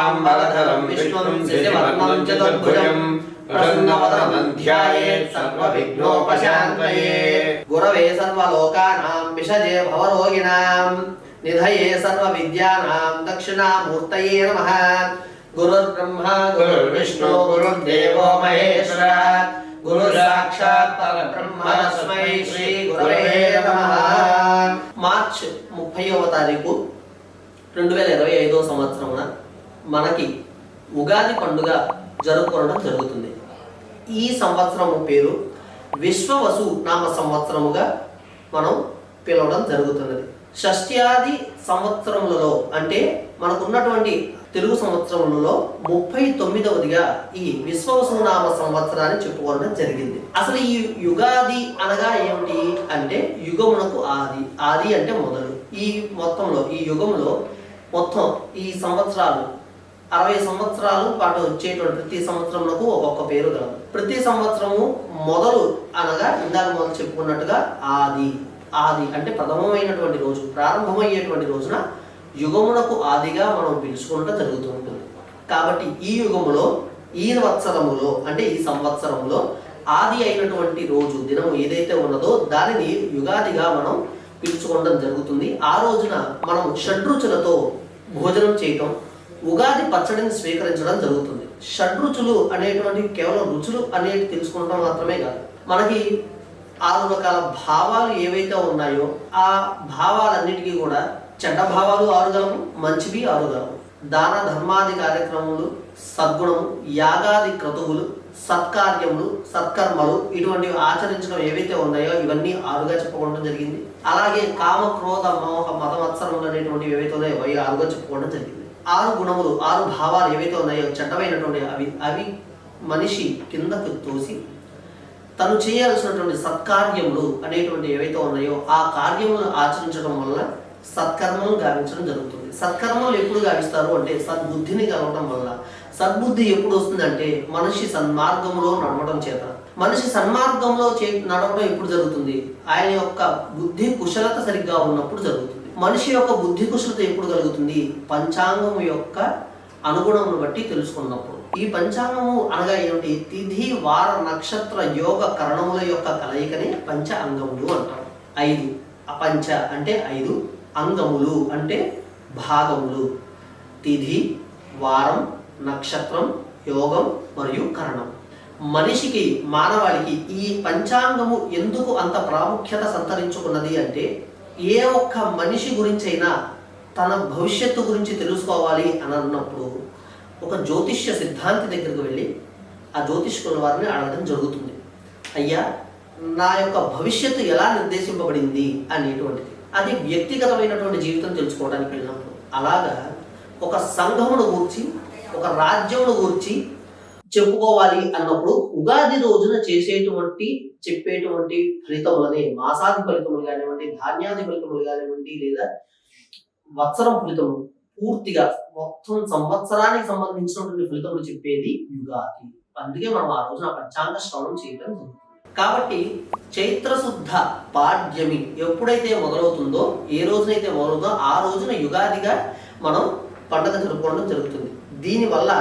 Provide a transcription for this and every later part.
शुक्लाम्बरधरं विष्णुं शशिवर्णं चतुर्भुजं प्रसन्नवदनं ध्यायेत् सर्वविघ्नोपशान्तये। गुरवे सर्वलोकानां विषजे भवरोगिणां निधये सर्वविद्यानां दक्षिणामूर्तये नमः। गुरुर्ब्रह्मा गुरुर्विष्णु गुरुर्देवो महेश्वरः गुरु साक्षात् परब्रह्म तस्मै శ్రీ గురవే నమః। మార్చ్ 30వ తారీఖు 2025వ సంవత్సరమున మనకి ఉగాది పండుగ జరుపుకోవడం జరుగుతుంది। ఈ సంవత్సరము పేరు విశ్వవసు నామ సంవత్సరముగా మనం పిలవడం జరుగుతున్నది। షష్ట్యాది సంవత్సరములలో అంటే మనకున్నటువంటి తెలుగు సంవత్సరములలో 39వదిగా ఈ విశ్వవసు నామ సంవత్సరాన్ని చెప్పుకోవడం జరిగింది। అసలు ఈ యుగాది అనగా ఏమిటి అంటే యుగమునకు ఆది, ఆది అంటే మొదలు। ఈ మొత్తంలో ఈ యుగంలో మొత్తం ఈ సంవత్సరాలు 60 సంవత్సరాలు పాటు వచ్చేటువంటి ప్రతి సంవత్సరమునకు ఒక్కొక్క పేరు కలదు। ప్రతి సంవత్సరము మొదలు అనగా ఇందాక మనం చెప్పుకున్నట్టుగా ఆది, ఆది అంటే ప్రథమమైనటువంటి రోజు, ప్రారంభమయ్యేటువంటి రోజున యుగమునకు ఆదిగా మనం పిలుచుకుంటూ జరుగుతూ ఉంటుంది। కాబట్టి ఈ యుగములో ఈ వత్సరములో అంటే ఈ సంవత్సరంలో ఆది అయినటువంటి రోజు దినము ఏదైతే ఉన్నదో దానిని యుగాదిగా మనం పిలుచుకోవడం జరుగుతుంది। ఆ రోజున మనం షడ్రుచులతో భోజనం చేయటం, ఉగాది పచ్చడిని స్వీకరించడం జరుగుతుంది। షడ్రుచులు అనేటువంటి కేవలం రుచులు అనేవి తెలుసుకోవడం మాత్రమే కాదు, మనకి 6 రకాల భావాలు ఏవైతే ఉన్నాయో ఆ భావాలన్నిటికీ కూడా చెడ్డ భావాలు 6 గలము, మంచివి 6 గలము। దాన ధర్మాది కార్యక్రమములు, సద్గుణము, యాగాది క్రతువులు, సత్కార్యములు, సత్కర్మలు ఇటువంటివి ఆచరించడం ఏవైతే ఉన్నాయో ఇవన్నీ 6గా చెప్పుకోవడం జరిగింది। అలాగే కామ క్రోధ మోహ మత మత్సరములు అనేటువంటివి ఏవైతే ఉన్నాయో అవి 6గా చెప్పుకోవడం జరిగింది। 6 గుణములు 6 భావాలు ఏవైతే ఉన్నాయో చెడ్డమైనటువంటి అవి మనిషి కిందకు తోసి తను చేయాల్సినటువంటి సత్కార్యములు అనేటువంటి ఏవైతే ఉన్నాయో ఆ కార్యములను ఆచరించడం వల్ల సత్కర్మలు గావించడం జరుగుతుంది। సత్కర్మలు ఎప్పుడు గావిస్తారు అంటే సద్బుద్ధిని కలవడం వల్ల। సద్బుద్ధి ఎప్పుడు వస్తుందంటే మనిషి సన్మార్గంలో నడవడం చేత। మనిషి సన్మార్గంలో నడవడం ఎప్పుడు జరుగుతుంది? ఆయన యొక్క బుద్ధి కుశలత సరిగ్గా ఉన్నప్పుడు జరుగుతుంది। మనిషి యొక్క బుద్ధి కుశలత ఎప్పుడు కలుగుతుంది? పంచాంగం యొక్క అనుగుణమును బట్టి తెలుసుకున్నప్పుడు। ఈ పంచాంగము అనగా ఏమిటి? తిథి వార నక్షత్ర యోగ కరణముల యొక్క కలయికనే పంచ అంగములు అంటారు। 5 అపంచ అంటే 5, అంగములు అంటే భాగములు। తిథి, వారం, నక్షత్రం, యోగం మరియు కరణం। మనిషికి మానవాళికి ఈ పంచాంగము ఎందుకు అంత ప్రాముఖ్యత సంతరించుకున్నది అంటే ఏ ఒక్క మనిషి గురించైనా తన భవిష్యత్తు గురించి తెలుసుకోవాలి అని అన్నప్పుడు ఒక జ్యోతిష్య సిద్ధాంతి దగ్గరికి వెళ్ళి ఆ జ్యోతిష్కుల వారిని అడగడం జరుగుతుంది। అయ్యా, నా యొక్క భవిష్యత్తు ఎలా నిర్దేశింపబడింది అనేటువంటిది। అది వ్యక్తిగతమైనటువంటి జీవితం తెలుసుకోవడానికి వెళ్ళినప్పుడు, అలాగా ఒక సంఘమును గూర్చి ఒక రాజ్యమును గూర్చి చెప్పుకోవాలి అన్నప్పుడు ఉగాది రోజున చెప్పేటువంటి ఫలితములనే మాసాది ఫలితములు కానివ్వండి, ధాన్యాది ఫలితములు కానివ్వండి, లేదా వత్సరం ఫలితములు పూర్తిగా మొత్తం సంవత్సరానికి సంబంధించినటువంటి ఫలితములు చెప్పేది యుగాది। అందుకే మనం ఆ రోజున పంచాంగ శ్రవణం చేయడం జరుగుతుంది। కాబట్టి చైత్రశుద్ధ పాడ్యమి ఎప్పుడైతే మొదలవుతుందో, ఏ రోజునైతే మొదలవుతుందో ఆ రోజున యుగాదిగా మనం పండుగ జరుపుకోవడం జరుగుతుంది। దీనివల్ల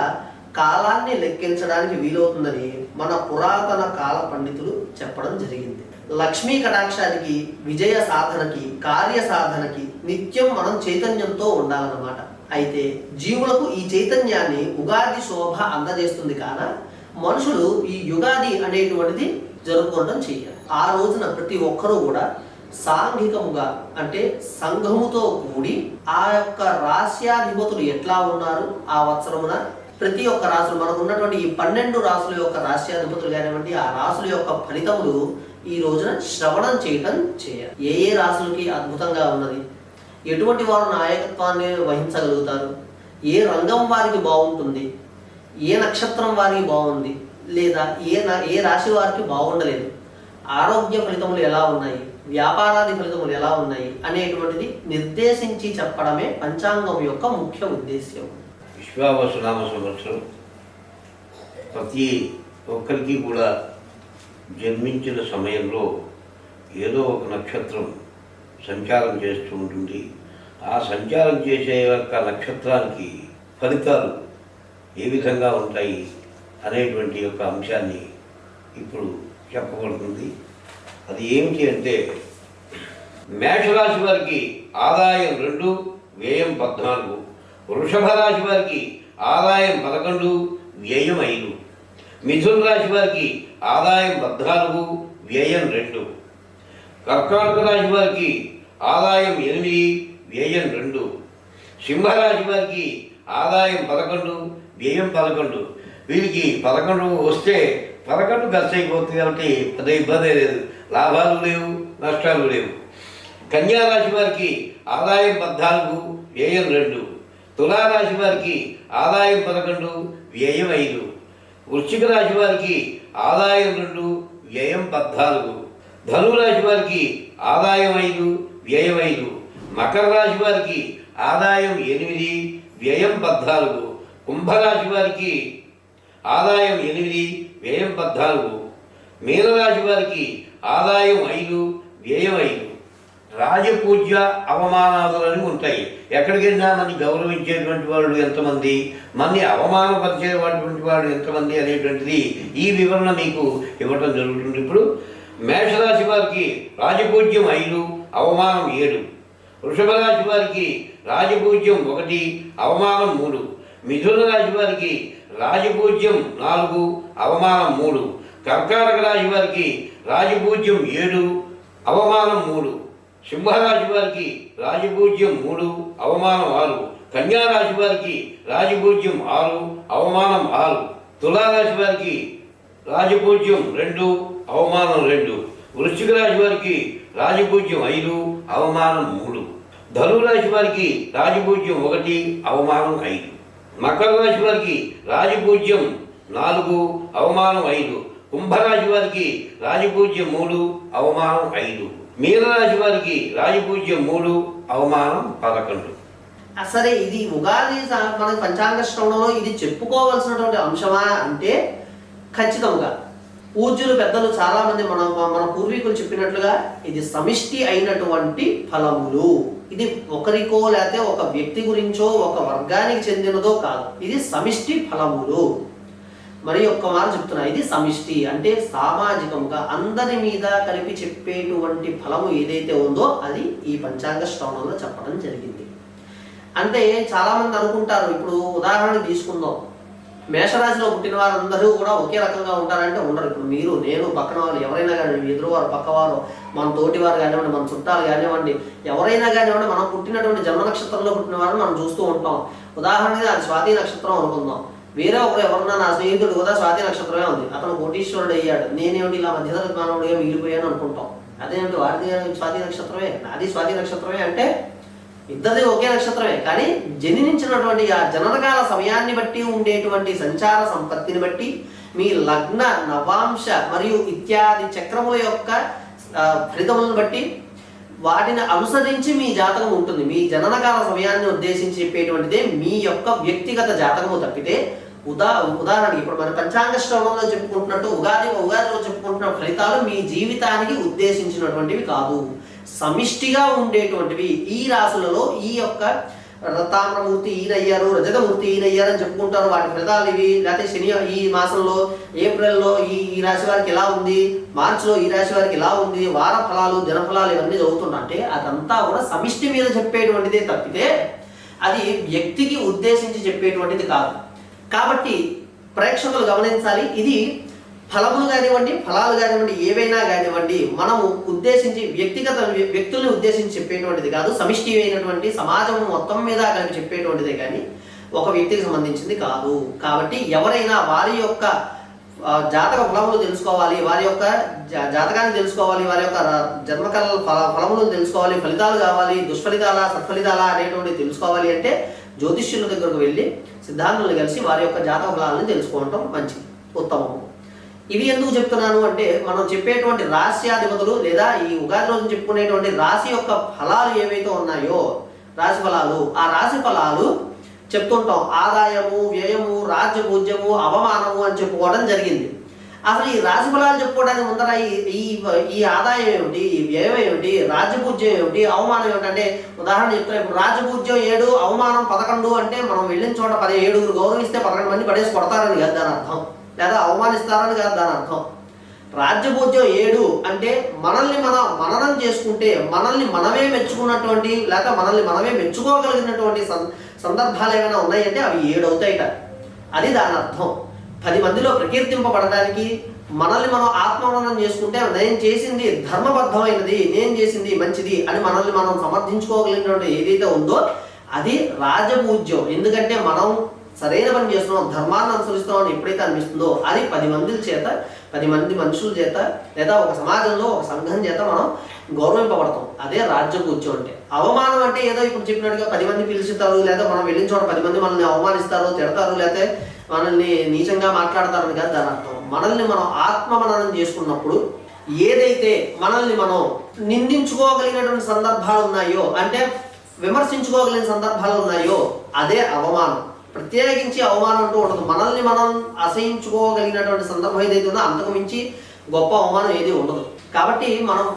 కాలాన్ని లెక్కించడానికి వీలవుతుందని మన పురాతన కాల పండితులు చెప్పడం జరిగింది। లక్ష్మీ కటాక్షానికి, విజయ సాధనకి, కార్య సాధనకి నిత్యం మనం చైతన్యంతో ఉండాలన్నమాట। అయితే జీవులకు ఈ చైతన్యాన్ని ఉగాది శోభ అందజేస్తుంది కాన మనుషులు ఈ యుగాది అనేటువంటిది జరుపుకోవడం చేయాలి। ఆ రోజున ప్రతి ఒక్కరూ కూడా సాంఘికముగా అంటే సంఘముతో కూడి ఆ యొక్క రాశ్యాధిపతులు ఎట్లా ఉన్నారు ఆ వత్సరమున ప్రతి ఒక్క రాశులు మనకు ఉన్నటువంటి ఈ 12 రాశుల యొక్క రాశ్యాధిపతులు కానివ్వండి ఆ రాశుల యొక్క ఫలితములు ఈ రోజున శ్రవణం చేయటం చేయాలి। ఏ ఏ రాశులకి అద్భుతంగా ఉన్నది, ఎటువంటి వారు నాయకత్వాన్ని వహించగలుగుతారు, ఏ రంగం వారికి బాగుంటుంది, ఏ నక్షత్రం వారికి బాగుంది, లేదా ఏ రాశి వారికి బాగుండలేదు, ఆరోగ్య ఫలితములు ఎలా ఉన్నాయి, వ్యాపారాది ఫలితములు ఎలా ఉన్నాయి అనేటువంటిది నిర్దేశించి చెప్పడమే పంచాంగం యొక్క ముఖ్య ఉద్దేశ్యం। విశ్వావసు నామ సంవత్సరం ప్రతి ఒక్కరికి కూడా జన్మించిన సమయంలో ఏదో ఒక నక్షత్రం సంచారం చేస్తూ ఉంటుంది। ఆ సంచారం చేసే యొక్క నక్షత్రానికి ఫలితాలు ఏ విధంగా ఉంటాయి అనేటువంటి యొక్క అంశాన్ని ఇప్పుడు చెప్పబడుతుంది. అది ఏమిటి అంటే, మేషరాశి వారికి ఆదాయం 2, వ్యయం 14. వృషభ రాశి వారికి ఆదాయం 11, వ్యయం 5. మిథున రాశి వారికి ఆదాయం 14, వ్యయం 2. కర్కాటక రాశి వారికి ఆదాయం 8, వ్యయం 2. సింహరాశి వారికి ఆదాయం 11, వ్యయం 11. వీరికి 11 వస్తే 11 ఖర్చు అయిపోతుంది కాబట్టి పెద్ద ఇబ్బంది లేదు, లాభాలు లేవు, నష్టాలు లేవు. కన్యారాశి వారికి ఆదాయం 14, వ్యయం 2. తులారాశి వారికి ఆదాయం 11, వ్యయం 5. వృశ్చిక రాశి వారికి ఆదాయం 2, వ్యయం 14. ధనురాశి వారికి ఆదాయం 5, వ్యయం 5. మకర రాశి వారికి ఆదాయం 8, వ్యయం 14. కుంభరాశి వారికి ఆదాయం 8, వ్యయం 14. మీనరాశి వారికి ఆదాయం 5, వ్యయం 5. రాజపూజ్య అవమానాదులని ఉంటాయి. ఎక్కడికి వెళ్ళినా మనని గౌరవించేటువంటి వాళ్ళు ఎంతమంది, మనని అవమానపరిచేటువంటి వాడు ఎంతమంది అనేటువంటిది ఈ వివరణ మీకు ఇవ్వటం జరుగుతుంది. ఇప్పుడు మేషరాశి వారికి రాజపూజ్యం 5, అవమానం 7. వృషభ రాశి వారికి రాజపూజ్యం 1, అవమానం 3. మిథున రాశి వారికి రాజపూజ్యం 4, అవమానం 3. కర్కాటక రాశి వారికి రాజపూజ్యం 7, అవమానం 3. సింహరాశి వారికి రాజపూజ్యం 3, అవమానం 6. కన్యారాశి వారికి రాజపూజ్యం 6, అవమానం 6. తులారాశి వారికి రాజపూజ్యం 2, అవమానం 2. వృశ్చిక రాశి వారికి రాజపూజ్యం 5, అవమానం 3. ధనురాశి వారికి రాజపూజ్యం 1, అవమానం 5. మకర రాశి వారికి రాజపూజ్యం 4, అవమానం 5. కుంభరాశి వారికి రాజపూజ్యం 3, అవమానం 5. మీనరాశి వారికి రాజపూజ్యం 3, అవమానం 11. సరే, ఇది ఉగాది మన పంచాంగ శ్రవణంలో ఇది చెప్పుకోవాల్సినటువంటి అంశమా అంటే ఖచ్చితంగా పూజ్యులు పెద్దలు చాలామంది మన పూర్వీకులు చెప్పినట్లుగా ఇది సమిష్టి అయినటువంటి ఫలములు. ఇది ఒకరికో లేకపోతే ఒక వ్యక్తి గురించో ఒక వర్గానికి చెందినదో కాదు, ఇది సమిష్టి ఫలములు. మరి ఒక్క మాట చెప్తున్నా, ఇది సమిష్టి అంటే సామాజికంగా అందరి మీద కలిపి చెప్పేటువంటి ఫలము ఏదైతే ఉందో అది ఈ పంచాంగ శ్రవణంలో చెప్పడం జరిగింది. అంటే చాలామంది అనుకుంటారు, ఇప్పుడు ఉదాహరణకు తీసుకుందాం, మేషరాశిలో పుట్టిన వారందరూ కూడా ఒకే రకంగా ఉంటారంటే ఉండరు. ఇప్పుడు మీరు, నేను, పక్కన వాళ్ళు ఎవరైనా కానివ్వండి, ఎదురువారు, పక్కవారు, మన తోటివారు కానివ్వండి, మన చుట్టాలు కానివ్వండి, ఎవరైనా కానివ్వండి, మనం పుట్టినటువంటి జన్మ నక్షత్రంలో పుట్టిన వారిని మనం చూస్తూ ఉంటాం. ఉదాహరణకి అది స్వాతి నక్షత్రం అనుకుందాం. వేరే ఒకరు ఎవరన్నా, నా స్నేహితుడు కూడా స్వాతి నక్షత్రమే ఉంది, అతను కోటీశ్వరుడు అయ్యాడు, నేనేమిటి ఇలా మధ్యతరగతి మానవుడిగా మిగిలిపోయాను అనుకుంటాం. అదేమిటి వాడిది స్వాతి నక్షత్రమే, నాది స్వాతి నక్షత్రమే అంటే ఇద్దరిది ఒకే నక్షత్రమే, కానీ జనించినటువంటి ఆ జననకాల సమయాన్ని బట్టి ఉండేటువంటి సంచార సంపత్తిని బట్టి మీ లగ్న, నవాంశ మరియు ఇత్యాది చక్రముల యొక్క ఫలితములను బట్టి వాటిని అనుసరించి మీ జాతకం ఉంటుంది. మీ జననకాల సమయాన్ని ఉద్దేశించి చెప్పేటువంటిదే మీ యొక్క వ్యక్తిగత జాతకము తప్పితే ఉదాహరణకి ఇప్పుడు మన పంచాంగ శ్రవణంలో చెప్పుకుంటున్నట్టు ఉగాదిలో చెప్పుకుంటున్న ఫలితాలు మీ జీవితానికి ఉద్దేశించినటువంటివి కాదు, సమిష్టిగా ఉండేటువంటివి. ఈ రాశులలో ఈ యొక్క తామ్రమూర్తి ఈయనయ్యారు, రజతమూర్తి ఈయనయ్యారు అని చెప్పుకుంటారు, వాటి ఫలితాలు ఇవి. లేకపోతే శని ఈ మాసంలో ఏప్రిల్లో ఈ రాశి వారికి ఎలా ఉంది, మార్చిలో ఈ రాశి వారికి ఎలా ఉంది, వార ఫలాలు, జనఫలాలు ఇవన్నీ చదువుతుంటే అదంతా కూడా సమిష్టి మీద చెప్పేటువంటిదే తప్పితే అది వ్యక్తికి ఉద్దేశించి చెప్పేటువంటిది కాదు. కాబట్టి ప్రేక్షకులు గమనించాలి, ఇది ఫలములు కానివ్వండి, ఫలాలు కానివ్వండి, ఏవైనా కానివ్వండి, మనము ఉద్దేశించి వ్యక్తుల్ని ఉద్దేశించి చెప్పేటువంటిది కాదు, సమిష్టి అయినటువంటి సమాజం మొత్తం మీద కలిపి చెప్పేటువంటిదే కానీ ఒక వ్యక్తికి సంబంధించింది కాదు. కాబట్టి ఎవరైనా వారి యొక్క జాతక ఫలములు తెలుసుకోవాలి, వారి యొక్క జాతకాన్ని తెలుసుకోవాలి, వారి యొక్క జన్మకాల ఫలములను తెలుసుకోవాలి, ఫలితాలు కావాలి, దుష్ఫలితాలా సత్ఫలితాలా అనేటువంటివి తెలుసుకోవాలి అంటే జ్యోతిష్యుల దగ్గరకు వెళ్ళి సిద్ధాంతులను కలిసి వారి యొక్క జాతక ఫలాలను తెలుసుకోవటం మంచిది, ఉత్తమము. ఇవి ఎందుకు చెప్తున్నాను అంటే మనం చెప్పేటువంటి రాశ్యాధిపతులు లేదా ఈ ఉగాది రోజు చెప్పుకునేటువంటి రాశి యొక్క ఫలాలు ఏవైతే ఉన్నాయో రాశి ఫలాలు, ఆ రాశి ఫలాలు చెప్తుంటాం. ఆదాయము, వ్యయము, రాజ్యపూజ్యము, అవమానము అని చెప్పుకోవడం జరిగింది. అసలు ఈ రాశి ఫలాలు చెప్పుకోవడానికి ముందర ఈ ఈ ఆదాయం ఏమిటి, ఈ వ్యయం ఏమిటి, రాజ్యపూజ్యం ఏమిటి, అవమానం ఏమిటంటే ఉదాహరణ చెప్తున్నా. ఇప్పుడు రాజ్యపూజ్యం 7, అవమానం 11 అంటే మనం వెళ్ళిన చోట 7 గౌరవిస్తే 11 మంది పడేసి కొడతారని కాదు దాని అర్థం, లేదా అవమానిస్తారని కాదు దాని అర్థం. రాజ్యపూజ్యం 7 అంటే మనల్ని మనం మననం చేసుకుంటే, మనల్ని మనమే మెచ్చుకున్నటువంటి లేక మనల్ని మనమే మెచ్చుకోగలిగినటువంటి సందర్భాలు ఏమైనా ఉన్నాయంటే అవి 7 అవుతాయిట. అది దాని అర్థం. 10 మందిలో ప్రకీర్తింపబడడానికి మనల్ని మనం ఆత్మమననం చేసుకుంటే నేను చేసింది ధర్మబద్ధమైనది, నేను చేసింది మంచిది అని మనల్ని మనం సమర్థించుకోగలిగినటువంటి ఏదైతే ఉందో అది రాజపూజ్యం. ఎందుకంటే మనం సరైన పని చేస్తున్నాం, ధర్మాన్ని అనుసరిస్తున్నాం అని ఎప్పుడైతే అనిపిస్తుందో అది 10 మంది చేత, 10 మంది మనుషుల చేత, లేదా ఒక సమాజంలో ఒక సంఘం చేత మనం గౌరవింపబడతాం. అదే రాజ్యపూజ్యం అంటే. అవమానం అంటే ఏదో ఇప్పుడు చెప్పినట్టుగా 10 మంది పిలుచుతారు, లేదా మనం వెళ్ళిన చోట 10 మంది మనల్ని అవమానిస్తారు, తిడతారు, లేకపోతే మనల్ని నీచంగా మాట్లాడతారని కాదు దాని అర్థం. మనల్ని మనం ఆత్మమననం చేసుకున్నప్పుడు ఏదైతే మనల్ని మనం నిందించుకోగలిగినటువంటి సందర్భాలు ఉన్నాయో, అంటే విమర్శించుకోగలిగిన సందర్భాలు ఉన్నాయో అదే అవమానం. ప్రత్యేకించి అవమానం అంటూ ఉండదు. మనల్ని మనం అసహించుకోగలిగినటువంటి సందర్భం ఏదైతే ఉందో అంతకు మించి గొప్ప అవమానం ఏది ఉండదు. కాబట్టి మనం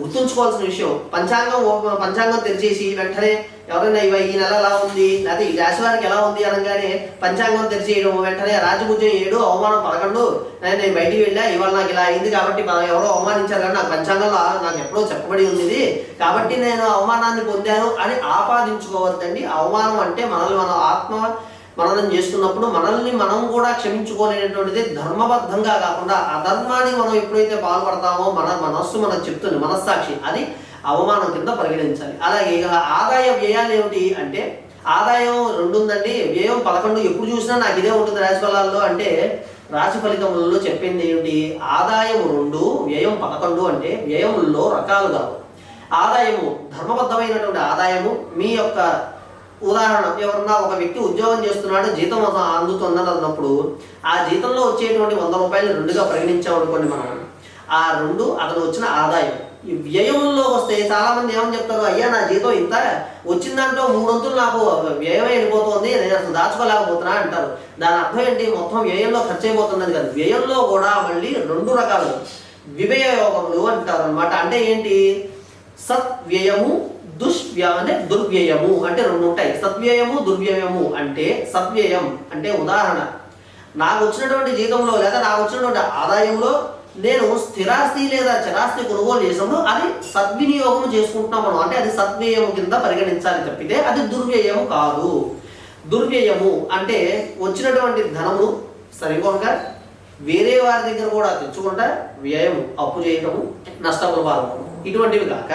గుర్తుంచుకోవాల్సిన విషయం, పంచాంగం తెరిచేసి వెంటనే ఎవరైనా ఈ నెల ఎలా ఉంది, లేకపోతే ఈ రాశి వారికి ఎలా ఉంది అనగానే పంచాంగం తెరిచేయడం, వెంటనే రాజపూజ్యం 7, అవమానం 11, నేను బయటికి వెళ్ళా ఇవాళ నాకు ఇలా అయింది కాబట్టి ఎవరో అవమానించారు కానీ నాకు పంచాంగంలో నాకు ఎప్పుడో చెప్పబడి ఉంది కాబట్టి నేను అవమానాన్ని పొందాను అని ఆపాదించుకోవద్దండి. అవమానం అంటే మనల్ని మనం మననం చేసుకున్నప్పుడు మనల్ని మనం కూడా క్షమించుకోలేనటువంటిది ధర్మబద్ధంగా కాకుండా అధర్మానికి మనం ఎప్పుడైతే పాల్పడతామో మన మనస్సు మనకు చెప్తుంది, మనస్సాక్షి, అది అవమానం కింద పరిగణించాలి. అలాగే ఆదాయ వ్యయాలు ఏమిటి అంటే ఆదాయం 2 ఉందండి, వ్యయం 11. ఎప్పుడు చూసినా నాకు ఇదే ఉంటుంది రాశి ఫలాల్లో అంటే రాశి ఫలితములలో చెప్పింది ఏమిటి? ఆదాయం 2, వ్యయం 11 అంటే వ్యయముల్లో రకాలు కావు. ఆదాయము ధర్మబద్ధమైనటువంటి ఆదాయము మీ యొక్క ఉదాహరణ, ఎవరన్నా ఒక వ్యక్తి ఉద్యోగం చేస్తున్నాడు, జీతం అందుతుందని అన్నప్పుడు ఆ జీతంలో వచ్చేటువంటి 100 రూపాయలు 2గా పరిగణించామనుకోండి మనం, ఆ 2 అతను వచ్చిన ఆదాయం. ఈ వ్యయంలో వస్తే చాలా మంది ఏమని చెప్తారు, అయ్యా నా జీతం ఇంత వచ్చిన దాంట్లో 3 వంతులు నాకు వ్యయమే వెళ్ళిపోతుంది, నేను అసలు దాచుకోలేకపోతున్నా అంటారు. దాని అర్థం ఏంటి? మొత్తం వ్యయంలో ఖర్చు అయిపోతుందని కాదు. వ్యయంలో కూడా మళ్ళీ 2 రకాలు విభయయోగములు అంటారు అనమాట. అంటే ఏంటి? సత్వ్యయము, అంటే దుర్వ్యయము అంటే 2 ఉంటాయి. సత్వ్యయము, దుర్వ్యయము. అంటే సత్వ్యయం అంటే ఉదాహరణ, నాకు వచ్చినటువంటి జీతంలో లేదా నాకు వచ్చినటువంటి ఆదాయంలో నేను స్థిరాస్తి లేదా చరాస్తి కొనుగోలు చేసినప్పుడు అది సద్వినియోగం చేసుకుంటున్నాం మనం, అంటే అది సద్వ్యయము కింద పరిగణించాలి తప్పితే అది దుర్వ్యయము కాదు. దుర్వ్యయము అంటే వచ్చినటువంటి ధనము సరిపోగా వేరే వారి దగ్గర కూడా తెచ్చుకుంటా వ్యయము, అప్పు చేయటము, నష్టములు పాల్గొనడం, ఇటువంటివి కాక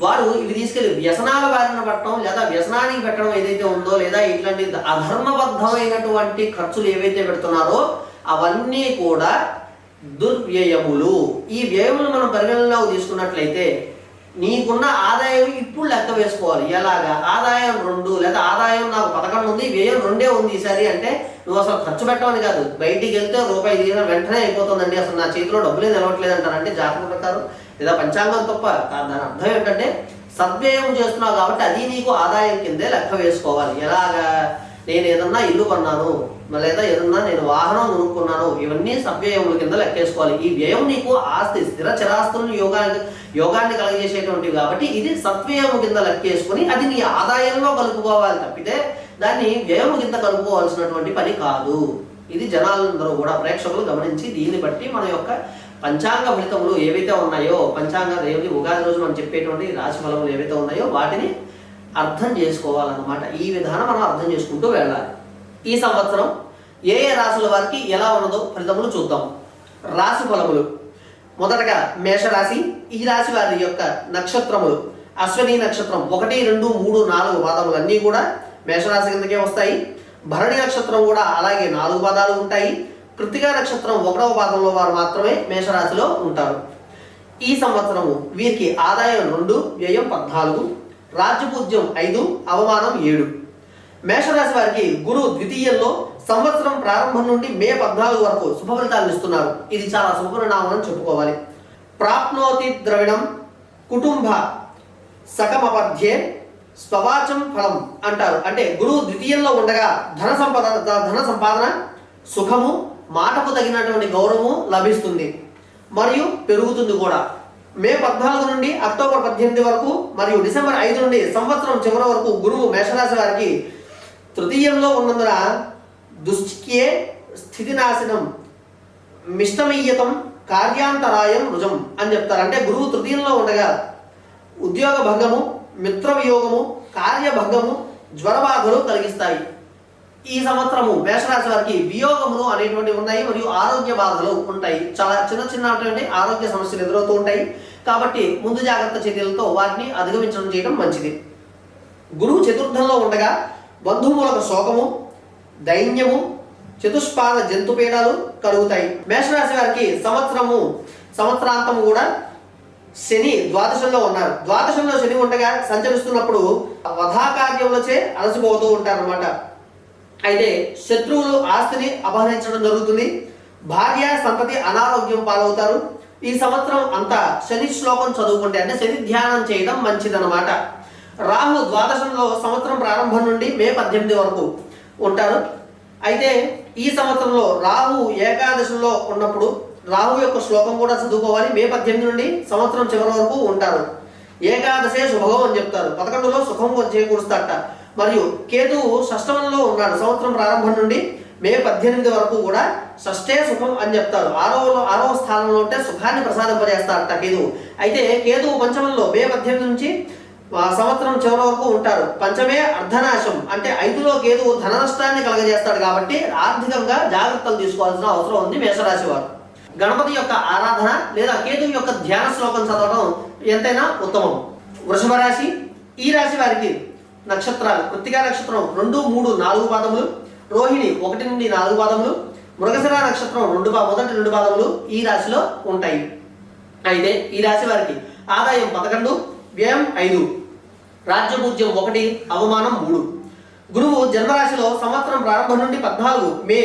వారు ఇవి తీసుకెళ్లి వ్యసనాల బారిన పట్టడం లేదా వ్యసనానికి పెట్టడం ఏదైతే ఉందో, లేదా ఇట్లాంటి అధర్మబద్ధమైనటువంటి ఖర్చులు ఏవైతే పెడుతున్నారో అవన్నీ కూడా దుర్వ్యయములు. ఈ వ్యయములు మనం పరిగణనలోకి తీసుకున్నట్లయితే నీకున్న ఆదాయం ఇప్పుడు లెక్క వేసుకోవాలి. ఎలాగా? ఆదాయం 2 లేదా ఆదాయం నాకు 11 ఉంది, వ్యయం 2 ఉంది ఈసారి అంటే నువ్వు అసలు ఖర్చు పెట్టమని కాదు. బయటికి వెళ్తే రూపాయి తీసిన వెంటనే అయిపోతుందండి, అసలు నా చేతిలో డబ్బులే నిలవట్లేదు అంటారంటే జాతక ప్రకారం లేదా పంచాంగం తప్ప. దాని అర్థం ఏంటంటే సద్వ్యయం చేస్తున్నావు కాబట్టి అది నీకు ఆదాయం కిందే లెక్క వేసుకోవాలి. ఎలాగా? నేను ఏదన్నా ఇల్లు కొన్నాను, లేదా ఏదన్నా నేను వాహనం కొనుక్కున్నాను, ఇవన్నీ సద్వ్యయముల కింద లెక్కేసుకోవాలి. ఈ వ్యయం నీకు ఆస్తి, స్థిర చరాస్తులను యోగాన్ని కలగజేసేటువంటివి కాబట్టి ఇది సత్వ్యయము కింద లెక్కేసుకొని అది నీ ఆదాయంలో కలుపుకోవాలి తప్పితే దాన్ని వ్యయము కింద కలుపుకోవాల్సినటువంటి పని కాదు. ఇది జనాలందరూ కూడా ప్రేక్షకులు గమనించి దీన్ని బట్టి మన యొక్క పంచాంగ ఫలితములు ఏవైతే ఉన్నాయో, పంచాంగ దేవుని ఉగాది రోజు మనం చెప్పేటువంటి రాశి ఫలములు ఏవైతే ఉన్నాయో వాటిని అర్థం చేసుకోవాలన్నమాట. ఈ విధానం మనం అర్థం చేసుకుంటూ వెళ్ళాలి. ఈ సంవత్సరం ఏ ఏ రాశుల వారికి ఎలా ఉన్నదో ఫలితములు చూద్దాం. రాశి ఫలములు మొదటగా మేషరాశి. ఈ రాశి వారి యొక్క నక్షత్రములు అశ్వని నక్షత్రం 1, 2, 3, 4 పాదములు అన్నీ కూడా మేషరాశి కిందకే వస్తాయి. భరణి నక్షత్రం కూడా అలాగే 4 పాదాలు ఉంటాయి. కృత్తికా నక్షత్రం 1వ పాదంలో వారు మాత్రమే మేషరాశిలో ఉంటారు. ఈ సంవత్సరము వీరికి ఆదాయం 2, వ్యయం 14, రాజ్యపూజ్యం 5, అవమానం 7. మేషరాశి వారికి గురు ద్వితీయంలో సంవత్సరం ప్రారంభం నుండి మే 14 వరకు శుభ ఫలితాలను ఇస్తున్నారు. ఇది చాలా శుభపరిణామం అని చెప్పుకోవాలి. ప్రాప్నోతి ద్రవిణం కుటుంబ సకమపధ్యే స్వవాచం ఫలం అంటారు. అంటే గురువు ద్వితీయంలో ఉండగా ధన సంపాదన, సుఖము, మాటకు తగినటువంటి గౌరవము లభిస్తుంది మరియు పెరుగుతుంది కూడా. మే 14 నుండి అక్టోబర్ 18 వరకు మరియు డిసెంబర్ 5 నుండి సంవత్సరం చివరి వరకు గురువు మేషరాశి వారికి తృతీయంలో ఉన్నందున దుశ్చిక్యే స్థితినాశనం మిష్టమీయతం కార్యాంతరాయం రుజం అని చెప్తారు. అంటే గురువు తృతీయంలో ఉండగా ఉద్యోగ భంగము, మిత్ర వియోగము, కార్యభంగము, జ్వరబాధలు కలిగిస్తాయి. ఈ సంవత్సరము మేషరాశి వారికి వియోగములు అనేటువంటివి ఉన్నాయి మరియు ఆరోగ్య బాధలు ఉంటాయి. చాలా చిన్నటువంటి ఆరోగ్య సమస్యలు ఎదురవుతూ ఉంటాయి. కాబట్టి ముందు జాగ్రత్త చర్యలతో వాటిని అధిగమించడం చేయడం మంచిది. గురువు చతుర్థంలో ఉండగా బంధుమూలక శోకము, దైన్యము, చతుష్పాద జంతుపీడాలు కలుగుతాయి. మేషరాశి వారికి సంవత్సరాంతము కూడా శని ద్వాదశంలో ఉన్నారు. ద్వాదశంలో శని ఉండగా సంచరిస్తున్నప్పుడు వధాకార్యములచే అలసిపోతూ ఉంటారు అన్నమాట. అయితే శత్రువులు ఆస్తిని అపహరించడం జరుగుతుంది. భార్య సంతతి అనారోగ్యం పాలవుతారు. ఈ సంవత్సరం అంతా శని శ్లోకం చదువుకుంటే అంటే శని ధ్యానం చేయడం మంచిదన్నమాట. రాహు ద్వాదశంలో సంవత్సరం ప్రారంభం నుండి మే 18 వరకు ఉంటారు. అయితే ఈ సంవత్సరంలో రాహు ఏకాదశంలో ఉన్నప్పుడు రాహు యొక్క శ్లోకం కూడా చదువుకోవాలి. మే 18 నుండి సంవత్సరం చివరి వరకు ఉంటారు. ఏకాదశే శుభగం అని చెప్తారు. 11లో సుఖం చేకూరుస్తారట. మరియు కేతువు షష్టమంలో ఉన్నాడు. సంవత్సరం ప్రారంభం నుండి మే 18 వరకు కూడా షష్ఠే సుఖం అని చెప్తారు. ఆరవ స్థానంలో ఉంటే సుఖాన్ని ప్రసాదింపజేస్తారట కేతువు. అయితే కేతువు పంచమంలో మే 18 నుంచి సంవత్సరం చివరి వరకు ఉంటారు. పంచమే అర్ధనాశం అంటే 5లో కేతువు ధన నష్టాన్ని కలగజేస్తాడు. కాబట్టి ఆర్థికంగా జాగ్రత్తలు తీసుకోవాల్సిన అవసరం ఉంది మేషరాశి వారు. గణపతి యొక్క ఆరాధన లేదా కేతువు యొక్క ధ్యాన శ్లోకం చదవడం ఎంతైనా ఉత్తమం. వృషభ రాశి, ఈ రాశి వారికి నక్షత్రాలు కృత్తికా నక్షత్రం 2, 3, 4 పాదములు, రోహిణి 1 నుండి 4 పాదములు, మృగశిర నక్షత్రం మొదటి 2 పాదములు ఈ రాశిలో ఉంటాయి. అయితే ఈ రాశి వారికి ఆదాయం 11, వ్యయం 5, రాజ్యపూజ్యం 1, అవమానం 3. గురువు జన్మరాశిలో సంవత్సరం ప్రారంభం నుండి 14 మే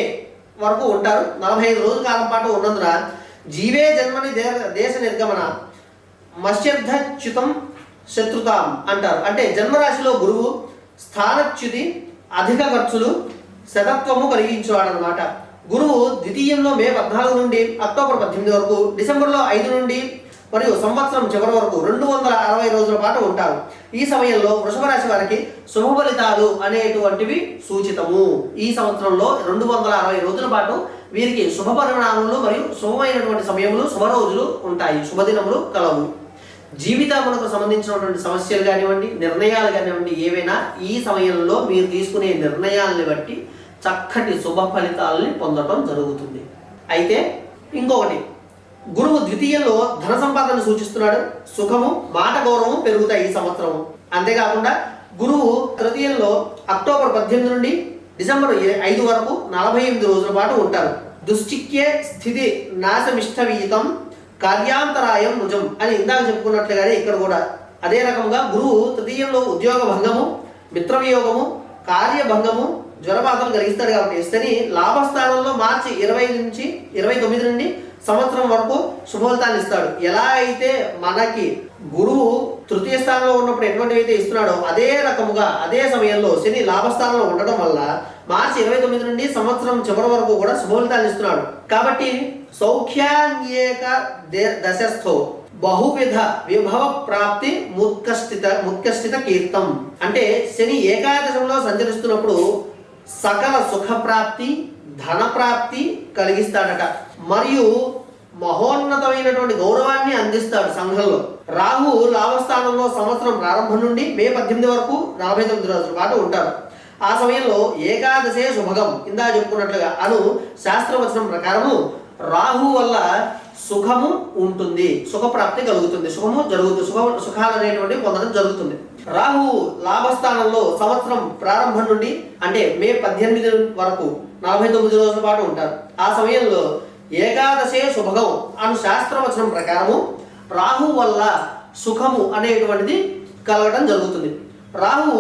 వరకు ఉంటారు. 45 రోజుల కాలం పాటు ఉన్నందున జీవే జన్మని దేశ నిర్గమన మత్స్యర్థచ్యుతం శత్రుతాం అంటారు. అంటే జన్మరాశిలో గురువు స్థానచ్యుతి, అధిక ఖర్చులు, శతత్వము కలిగించేవాడనమాట. గురువు ద్వితీయంలో మే 14 నుండి అక్టోబర్ 18 వరకు, డిసెంబర్లో 5 నుండి మరియు సంవత్సరం చివరి వరకు 260 రోజుల పాటు ఉంటారు. ఈ సమయంలో వృషభ రాశి వారికి శుభ ఫలితాలు అనేటువంటివి సూచితము. ఈ సంవత్సరంలో 260 రోజుల పాటు వీరికి శుభ పరిణామాలు మరియు శుభమైనటువంటి సమయములు, శుభ రోజులు ఉంటాయి, శుభదినములు కలవు. జీవితములకు సంబంధించినటువంటి సమస్యలు కానివ్వండి, నిర్ణయాలు కానివ్వండి, ఏవైనా ఈ సమయంలో మీరు తీసుకునే నిర్ణయాలని బట్టి చక్కటి శుభ ఫలితాలని పొందడం జరుగుతుంది. అయితే ఇంకొకటి, గురువు ద్వితీయంలో ధన సంపాదన సూచిస్తున్నాడు. సుఖము, మాట గౌరవం పెరుగుతాయి ఈ సంవత్సరం. అంతేకాకుండా గురువు తృతీయంలో అక్టోబర్ 18 నుండి డిసెంబర్ 5 వరకు 48 రోజుల పాటు ఉంటారు. దుశ్చిక్యే స్థితి నాశమిష్టవీతం కార్యాంతరాయం రుజం అని ఇందాక చెప్పుకున్నట్లుగానే ఇక్కడ కూడా అదే రకంగా గురువు తృతీయంలో ఉద్యోగ భంగము, మిత్రవియోగము, కార్యభంగము, జ్వరబాధలు కలిగిస్తాడు. కాబట్టి శని లాభస్థానంలో మార్చి 29 నుండి సంవత్సరం వరకు శుభఫలితాన్ని ఇస్తాడు. ఎలా అయితే మనకి గురువు తృతీయ స్థానంలో ఉన్నప్పుడు ఎటువంటివి అయితే ఇస్తున్నాడో అదే రకముగా అదే సమయంలో శని లాభస్థానంలో ఉండడం వల్ల మార్చి 29 నుండి సంవత్సరం చివరి వరకు కూడా శుభఫలితాన్ని ఇస్తున్నాడు. కాబట్టి సౌఖ్యాన్యేక దశస్థో బహువిధ విభవ ప్రాప్తి ముత్కష్టిత కీర్తం. అంటే శని ఏకాదశంలో సంచరిస్తున్నప్పుడు సకల సుఖప్రాప్తి, ధన ప్రాప్తి కలిగిస్తాడట. మరియు మహోన్నతమైనటువంటి గౌరవాన్ని అందిస్తాడు సంఘంలో. రాహు లాభస్థానంలో సంవత్సరం ప్రారంభం నుండి మే 18 వరకు 49 రోజుల పాటు ఉంటారు. ఆ సమయంలో ఏకాదశే శుభగం ఇందా చెప్పుకున్నట్లుగా శాస్త్రవచనం ప్రకారము రాహు వల్ల సుఖము ఉంటుంది, సుఖప్రాప్తి కలుగుతుంది, సుఖము జరుగుతుంది, సుఖాలు అనేటువంటివి పొందడం జరుగుతుంది. రాహు లాభస్థానంలో సంవత్సరం ప్రారంభం నుండి అంటే మే 18 వరకు 49 రోజుల పాటు ఉంటారు. ఆ సమయంలో ఏకాదశే శుభగం శాస్త్రవచనం ప్రకారము రాహు వల్ల సుఖము అనేటువంటిది కలగడం జరుగుతుంది. రాహు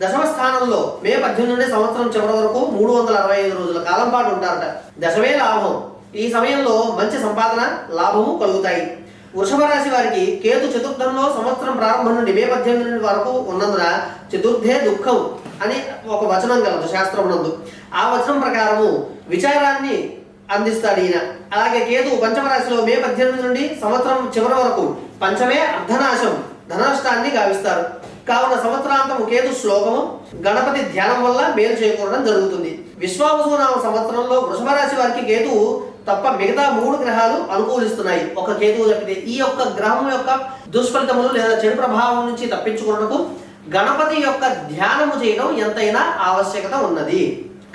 దశమ స్థానంలో మే 18 నుండి సంవత్సరం చివరి వరకు 365 రోజుల కాలం పాటు ఉంటారట. దశమే లాభం. ఈ సమయంలో మంచి సంపాదన, లాభము కలుగుతాయి. వృషభ రాశి వారికి కేతు చతుర్థంలో సంవత్సరం ప్రారంభం నుండి మే 18 నుండి వరకు ఉన్నందున చతుర్థే దుఃఖం అని ఒక వచనం కలదు శాస్త్రం నందు. ఆ వచనం ప్రకారము విచారాన్ని అందిస్తాడు ఈయన. అలాగే కేతు పంచమ రాశిలో మే 18 నుండి సంవత్సరం చివరి వరకు పంచమే అర్ధనాశం, ధననష్టాన్ని గావిస్తారు. కావున సంవత్సరాంతము కేతు శ్లోకము గణపతి ధ్యానం వల్ల మేలు చేకూరడం జరుగుతుంది. విశ్వావసునామ సంవత్సరంలో వృషభ రాశి వారికి కేతువు తప్ప మిగతా 3 గ్రహాలు అనుకూలిస్తున్నాయి. ఒక కేతువు తప్పితే ఈ యొక్క గ్రహం యొక్క దుష్ఫలితములు లేదా చెడు ప్రభావం నుంచి తప్పించుకున్నకు గణపతి యొక్క ధ్యానము చేయడం ఎంతైనా ఆవశ్యకత ఉన్నది.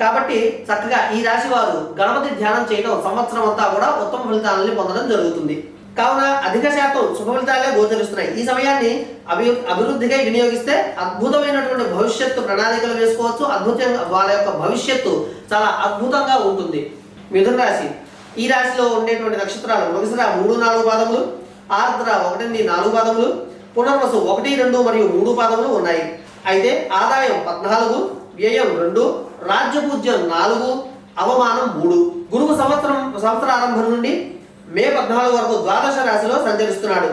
కాబట్టి చక్కగా ఈ రాశి వారు గణపతి ధ్యానం చేయడం సంవత్సరం అంతా కూడా ఉత్తమ ఫలితాలని పొందడం జరుగుతుంది. కావున అధిక శాతం శుభ ఫలితాలే గోచరిస్తున్నాయి. ఈ సమయాన్ని అభివృద్ధిగా వినియోగిస్తే అద్భుతమైనటువంటి భవిష్యత్తు ప్రణాళికలు వేసుకోవచ్చు. అద్భుతంగా వాళ్ళ యొక్క భవిష్యత్తు చాలా అద్భుతంగా ఉంటుంది. మిథున రాశి ఈ రాశిలో ఉండేటువంటి నక్షత్రాలు మృగశిర 3, 4 పాదములు, ఆర్ద్ర 1, 4 పాదములు, పునర్వసు 1, 2 మరియు 3 పాదములు ఉన్నాయి. అయితే ఆదాయం 14, వ్యయం 2, రాజ్యపూజ్యం 4, అవమానం 3. గురువు సంవత్సర ఆరంభం నుండి మే 14 వరకు ద్వాదశ రాశిలో సంచరిస్తున్నాడు.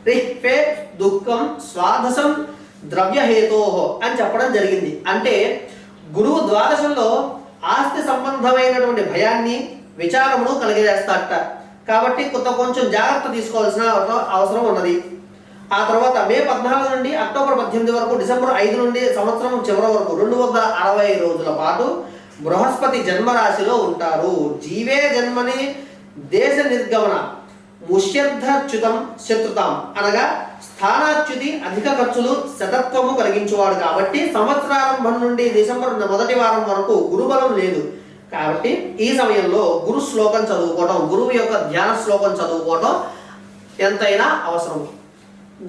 రిహ్పే దుఃఖం స్వాదశం ద్రవ్యహేతోహో అని చెప్పడం జరిగింది. అంటే గురువు ద్వాదశంలో ఆస్తి సంబంధమైనటువంటి భయాన్ని విచారమును కలిగజేస్తాడట. కాబట్టి కొంచెం జాగ్రత్త తీసుకోవాల్సిన అవసరం ఉన్నది. ఆ తర్వాత మే 14 నుండి అక్టోబర్ 18 వరకు, డిసెంబర్ 5 నుండి సంవత్సరం చివరి వరకు 260 రోజుల పాటు బృహస్పతి జన్మరాశిలో ఉంటారు. జీవే జన్మని దేశ నిర్గమన ముష్యర్థచ్యుతం శత్రుతాం అనగా స్థానాచ్యుతి, అధిక ఖర్చులు, శతత్వము కలిగించేవాడు. కాబట్టి సంవత్సరారంభం నుండి డిసెంబర్ మొదటి వారం వరకు గురుబలం లేదు. కాబట్టి ఈ సమయంలో గురు శ్లోకం చదువుకోవడం, గురువు యొక్క ధ్యాన శ్లోకం చదువుకోవడం ఎంతైనా అవసరం.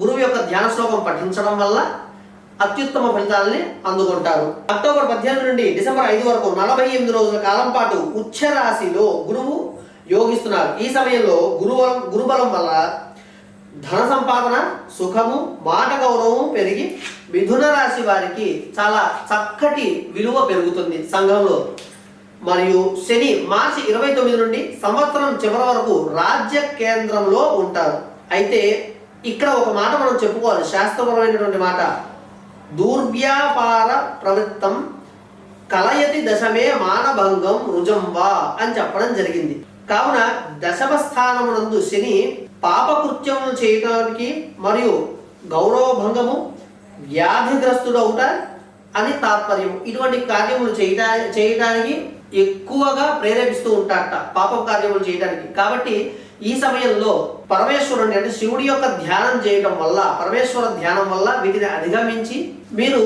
గురువు యొక్క ధ్యాన శ్లోకం పఠించడం వల్ల అత్యుత్తమ ఫలితాలని అందుకుంటారు. అక్టోబర్ 18 నుండి డిసెంబర్ 5 వరకు 48 రోజుల కాలం పాటు ఉచ్చ రాశిలో గురువు యోగిస్తున్నారు. ఈ సమయంలో గురుబలం వల్ల ధన సంపాదన, సుఖము, మాట గౌరవము పెరిగి మిథున రాశి వారికి చాలా చక్కటి విలువ పెరుగుతుంది సంఘంలో. మరియు శని మార్చి 29 నుండి సంవత్సరం చివరి వరకు రాజ్య కేంద్రంలో ఉంటారు. అయితే ఇక్కడ ఒక మాట మనం చెప్పుకోవాలి, శాస్త్రపరమైనటువంటి మాట. దూర్వ్యాపార ప్రవృత్తం కలయతి దశమే మానభంగం రుజంవా అని చెప్పడం జరిగింది. కావున దశమ స్థానమునందు శని పాపకృత్యములు చేయడానికి మరియు గౌరవభంగము, వ్యాధిగ్రస్తుడవుట అని తాత్పర్యం. ఇటువంటి కార్యములు చేయడానికి ఎక్కువగా ప్రేరేపిస్తూ ఉంటారట, పాపం కార్యములు చేయడానికి. కాబట్టి ఈ సమయంలో పరమేశ్వరుని అంటే శివుడి యొక్క ధ్యానం చేయడం వల్ల, పరమేశ్వర ధ్యానం వల్ల వీటిని అధిగమించి మీరు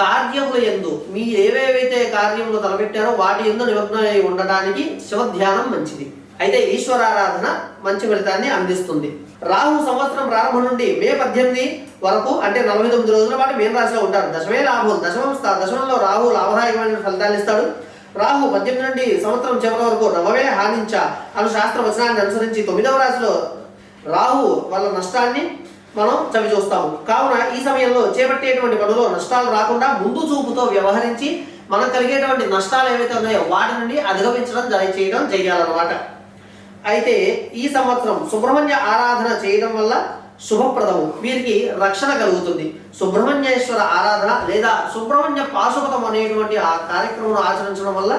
కార్యముల యందు మీ ఏవేవైతే కార్యములు తలపెట్టారో వాటి యందు నిమగ్నమై ఉండడానికి శివ ధ్యానం మంచిది. అయితే ఈశ్వరారాధన మంచి ఫలితాన్ని అందిస్తుంది. రాహు సంవత్సరం ప్రారంభం నుండి మే 18 వరకు అంటే 49 రోజుల పాటు మీన రాశిలో ఉంటారు. దశమే లాభం, దశమంలో రాహు లాభదాయకమైన ఫలితాన్ని ఇస్తాడు. రాహు 18 నుండి సంవత్సరం చివరి వరకు నవమే హానించ అను శాస్త్ర వచనాన్ని అనుసరించి 9వ రాశిలో రాహు వాళ్ళ నష్టాన్ని మనం చవి చూస్తాము. కావున ఈ సమయంలో చేపట్టేటువంటి పనులు నష్టాలు రాకుండా ముందు చూపుతో వ్యవహరించి మనకు కలిగేటువంటి నష్టాలు ఏవైతే ఉన్నాయో వాటి నుండి అధిగమించడం చేయాలన్నమాట. అయితే ఈ సంవత్సరం సుబ్రహ్మణ్య ఆరాధన చేయడం వల్ల శుభప్రదము, వీరికి రక్షణ కలుగుతుంది. సుబ్రహ్మణ్యేశ్వర ఆరాధన లేదా సుబ్రహ్మణ్య పాశుపతం అనేటువంటి ఆ కార్యక్రమం ఆచరించడం వల్ల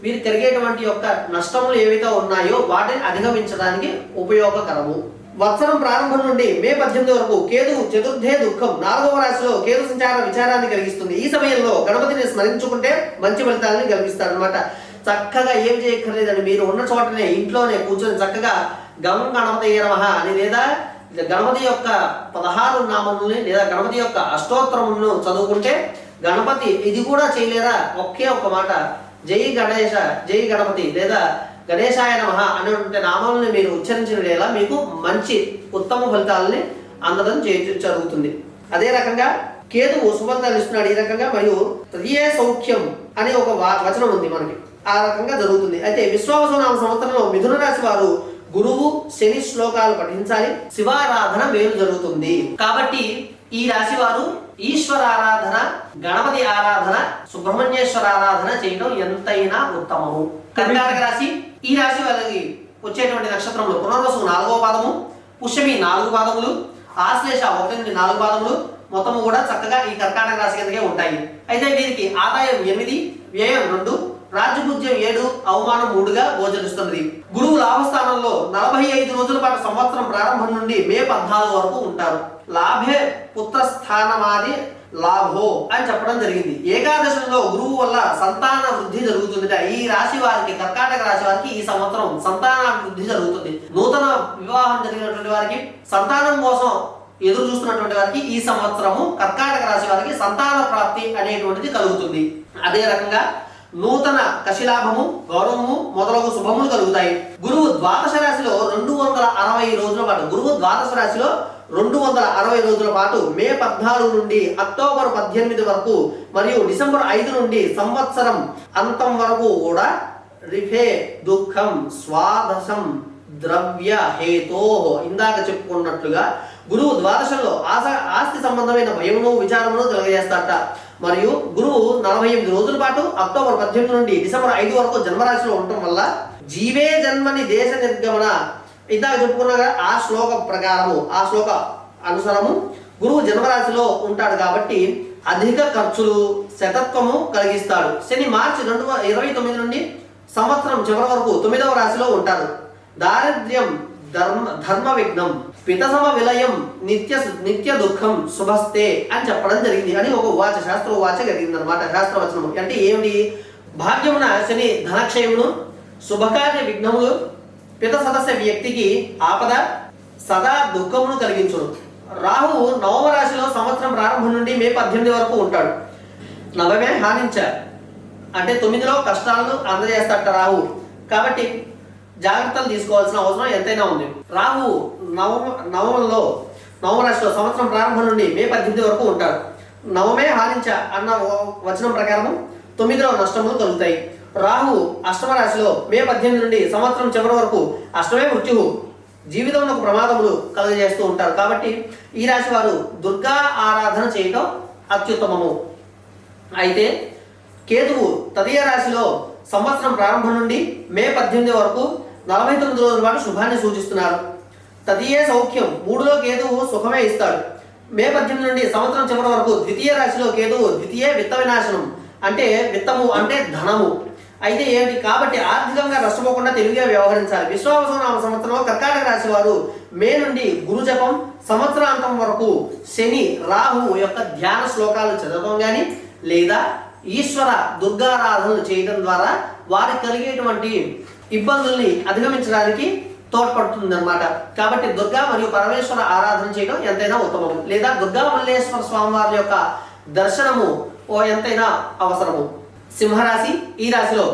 వీరికి కలిగేటువంటి యొక్క నష్టములు ఏవైతే ఉన్నాయో వాటిని అధిగమించడానికి ఉపయోగకరము. వత్సరం ప్రారంభం నుండి మే 18 వరకు కేతు చతుర్థే దుఃఖం 4వ రాశిలో కేతు విచారాన్ని కలిగిస్తుంది. ఈ సమయంలో గణపతిని స్మరించుకుంటే మంచి ఫలితాలని కల్పిస్తారనమాట. చక్కగా ఏం చేయక్కర్లేదండి, మీరు ఉన్న చోటనే ఇంట్లోనే కూర్చొని చక్కగా గం గణపతయ్య నమః అని లేదా గణపతి యొక్క 16 నామముల్ని లేదా గణపతి యొక్క అష్టోత్తరములను చదువుకుంటే గణపతి ఇది కూడా చేయలేరా, ఒకే ఒక్క మాట జై గణేశ, జై గణపతి లేదా గణేశాయ నమః అనేటువంటి నామాలను మీరు ఉచ్చరించిన వేళ మీకు మంచి ఉత్తమ ఫలితాలని అందడం జరుగుతుంది. అదే రకంగా కేతువు శుభఫలితాలు ఇస్తున్నాడు ఈ రకంగా. మరియు తృతీయ సౌఖ్యం అనే ఒక వచనం ఉంది మనకి, ఆ రకంగా జరుగుతుంది. అయితే విశ్వావసునామ సంవత్సరంలో మిథున రాశి వారు గురువు శని శ్లోకాలు పఠించాలి, శివారాధన మేలు జరుగుతుంది. కాబట్టి ఈ రాశి వారు ఈశ్వర ఆరాధన, గణపతి ఆరాధన, సుబ్రహ్మణ్యేశ్వర ఆరాధన చేయడం ఎంతైనా ఉత్తమము. కర్కాటక రాశి ఈ రాశి వారికి వచ్చేటువంటి నక్షత్రంలో పునర్వసు 4వ పాదము, పుష్యమి 4 పాదములు, ఆశ్లేష 1 నుండి 4 పాదములు మొత్తము కూడా చక్కగా ఈ కర్కాటక రాశి కిందకే ఉంటాయి. అయితే వీరికి ఆదాయం 8, వ్యయం 2, రాజ్యభుజ్యం 7, అవమానం 3గా గోచరిస్తున్నది. గురువు లాభస్థానంలో 45 రోజుల పాటు సంవత్సరం ప్రారంభం నుండి మే 14 వరకు ఉంటారు. లాభే పుత్రస్థానమాది లాభో అని చెప్పడం జరిగింది. ఏకాదశంలో గురువు వల్ల సంతాన వృద్ధి జరుగుతుంది. ఈ రాశి వారికి, కర్కాటక రాశి వారికి ఈ సంవత్సరం సంతాన వృద్ధి జరుగుతుంది. నూతన వివాహం జరిగినటువంటి వారికి, సంతానం కోసం ఎదురు చూస్తున్నటువంటి వారికి ఈ సంవత్సరము కర్కాటక రాశి వారికి సంతాన ప్రాప్తి అనేటువంటిది కలుగుతుంది. అదే రకంగా నూతన కశిలాభము, గౌరవము మొదలగు శుభములు కలుగుతాయి. గురువు ద్వాదశ రాశిలో 260 రోజుల పాటు, గురువు ద్వాదశ రాశిలో 260 రోజుల పాటు మే 14 నుండి అక్టోబర్ 18 వరకు మరియు డిసెంబర్ 5 నుండి సంవత్సరం అంతం వరకు కూడా రిఫే దుఃఖం స్వాదశం ద్రవ్య హేతో, ఇందాక చెప్పుకున్నట్లుగా గురువు ద్వాదశంలో ఆస్తి సంబంధమైన భయమును విచారమును కలుగజేస్తారట. మరియు గురువు 48 రోజుల పాటు అక్టోబర్ 18 నుండి డిసెంబర్ 5 వరకు జన్మరాశిలో ఉండటం వల్ల జీవే జన్మని దేశ నిర్గమన, ఇందాక చెప్పుకున్నాగా ఆ శ్లోక ప్రకారము, ఆ శ్లోక అనుసారము గురువు జన్మరాశిలో ఉంటాడు కాబట్టి అధిక ఖర్చులు, శతత్వము కలిగిస్తాడు. శని మార్చి 2029 నుండి సంవత్సరం చివరి వరకు 9వ రాశిలో ఉంటాడు. దారిద్ర్యం, ధర్మ విఘ్నం, పితసమ విలయం, నిత్య దుఃఖం శుభస్తే అని చెప్పడం జరిగింది అని ఒక శాస్త్రోవాచ జరిగింది అనమాట. శాస్త్రవచనము అంటే ఏమిటి? భాగ్యమున శని ధనక్షయమును, శుభకార్య విఘ్నములు, పిత సదస్య వ్యక్తికి ఆపద, సదా దుఃఖమును కలిగించును. రాహువు 9వ రాశిలో సంవత్సరం ప్రారంభం నుండి మే 18 వరకు ఉంటాడు. నవమే హానించ అంటే 9లో కష్టాలను అందజేస్తాడట రాహు. కాబట్టి జాగ్రత్తలు తీసుకోవాల్సిన అవసరం ఎంతైనా ఉంది. రాహు నవమ రాశిలో సంవత్సరం ప్రారంభం నుండి మే 18 వరకు ఉంటాడు. నవమే హానించ అన్న వచనం ప్రకారం 9లో నష్టములు కలుగుతాయి. రాహు అష్టమ రాశిలో మే 18 నుండి సంవత్సరం చివరి వరకు అష్టమే మృత్యువు, జీవితంలో ప్రమాదములు కలుగజేస్తూ ఉంటారు. కాబట్టి ఈ రాశి వారు దుర్గా ఆరాధన చేయటం అత్యుత్తమము. అయితే కేతువు తదియ రాశిలో సంవత్సరం ప్రారంభం నుండి మే 18 వరకు 49 రోజుల పాటు శుభాన్ని సూచిస్తున్నారు. తదియే సౌఖ్యం, 3లో కేతువు సుఖమే ఇస్తాడు. మే 18 నుండి సంవత్సరం చివరి వరకు ద్వితీయ రాశిలో కేతువు ద్వితీయ విత్త వినాశనం, అంటే విత్తము అంటే ధనము. అయితే ఏమిటి? కాబట్టి ఆర్థికంగా నష్టపోకుండా తెలివిగా వ్యవహరించాలి. విశ్వావసునామ సంవత్సరంలో కర్కాటక రాశి వారు మే నుండి గురుజపం, సంవత్సరాంతం వరకు శని రాహు యొక్క ధ్యాన శ్లోకాలు చదవడం కానీ లేదా ఈశ్వర దుర్గారాధనలు చేయడం ద్వారా వారికి కలిగేటువంటి ఇబ్బందుల్ని అధిగమించడానికి తోడ్పడుతుంది అనమాట. కాబట్టి దుర్గా మరియు పరమేశ్వర ఆరాధన చేయడం ఎంతైనా ఉత్తమం. లేదా దుర్గా మల్లేశ్వర స్వామివారి యొక్క దర్శనము ఎంతైనా అవసరము. సింహరాశి, ఈ రాశిలో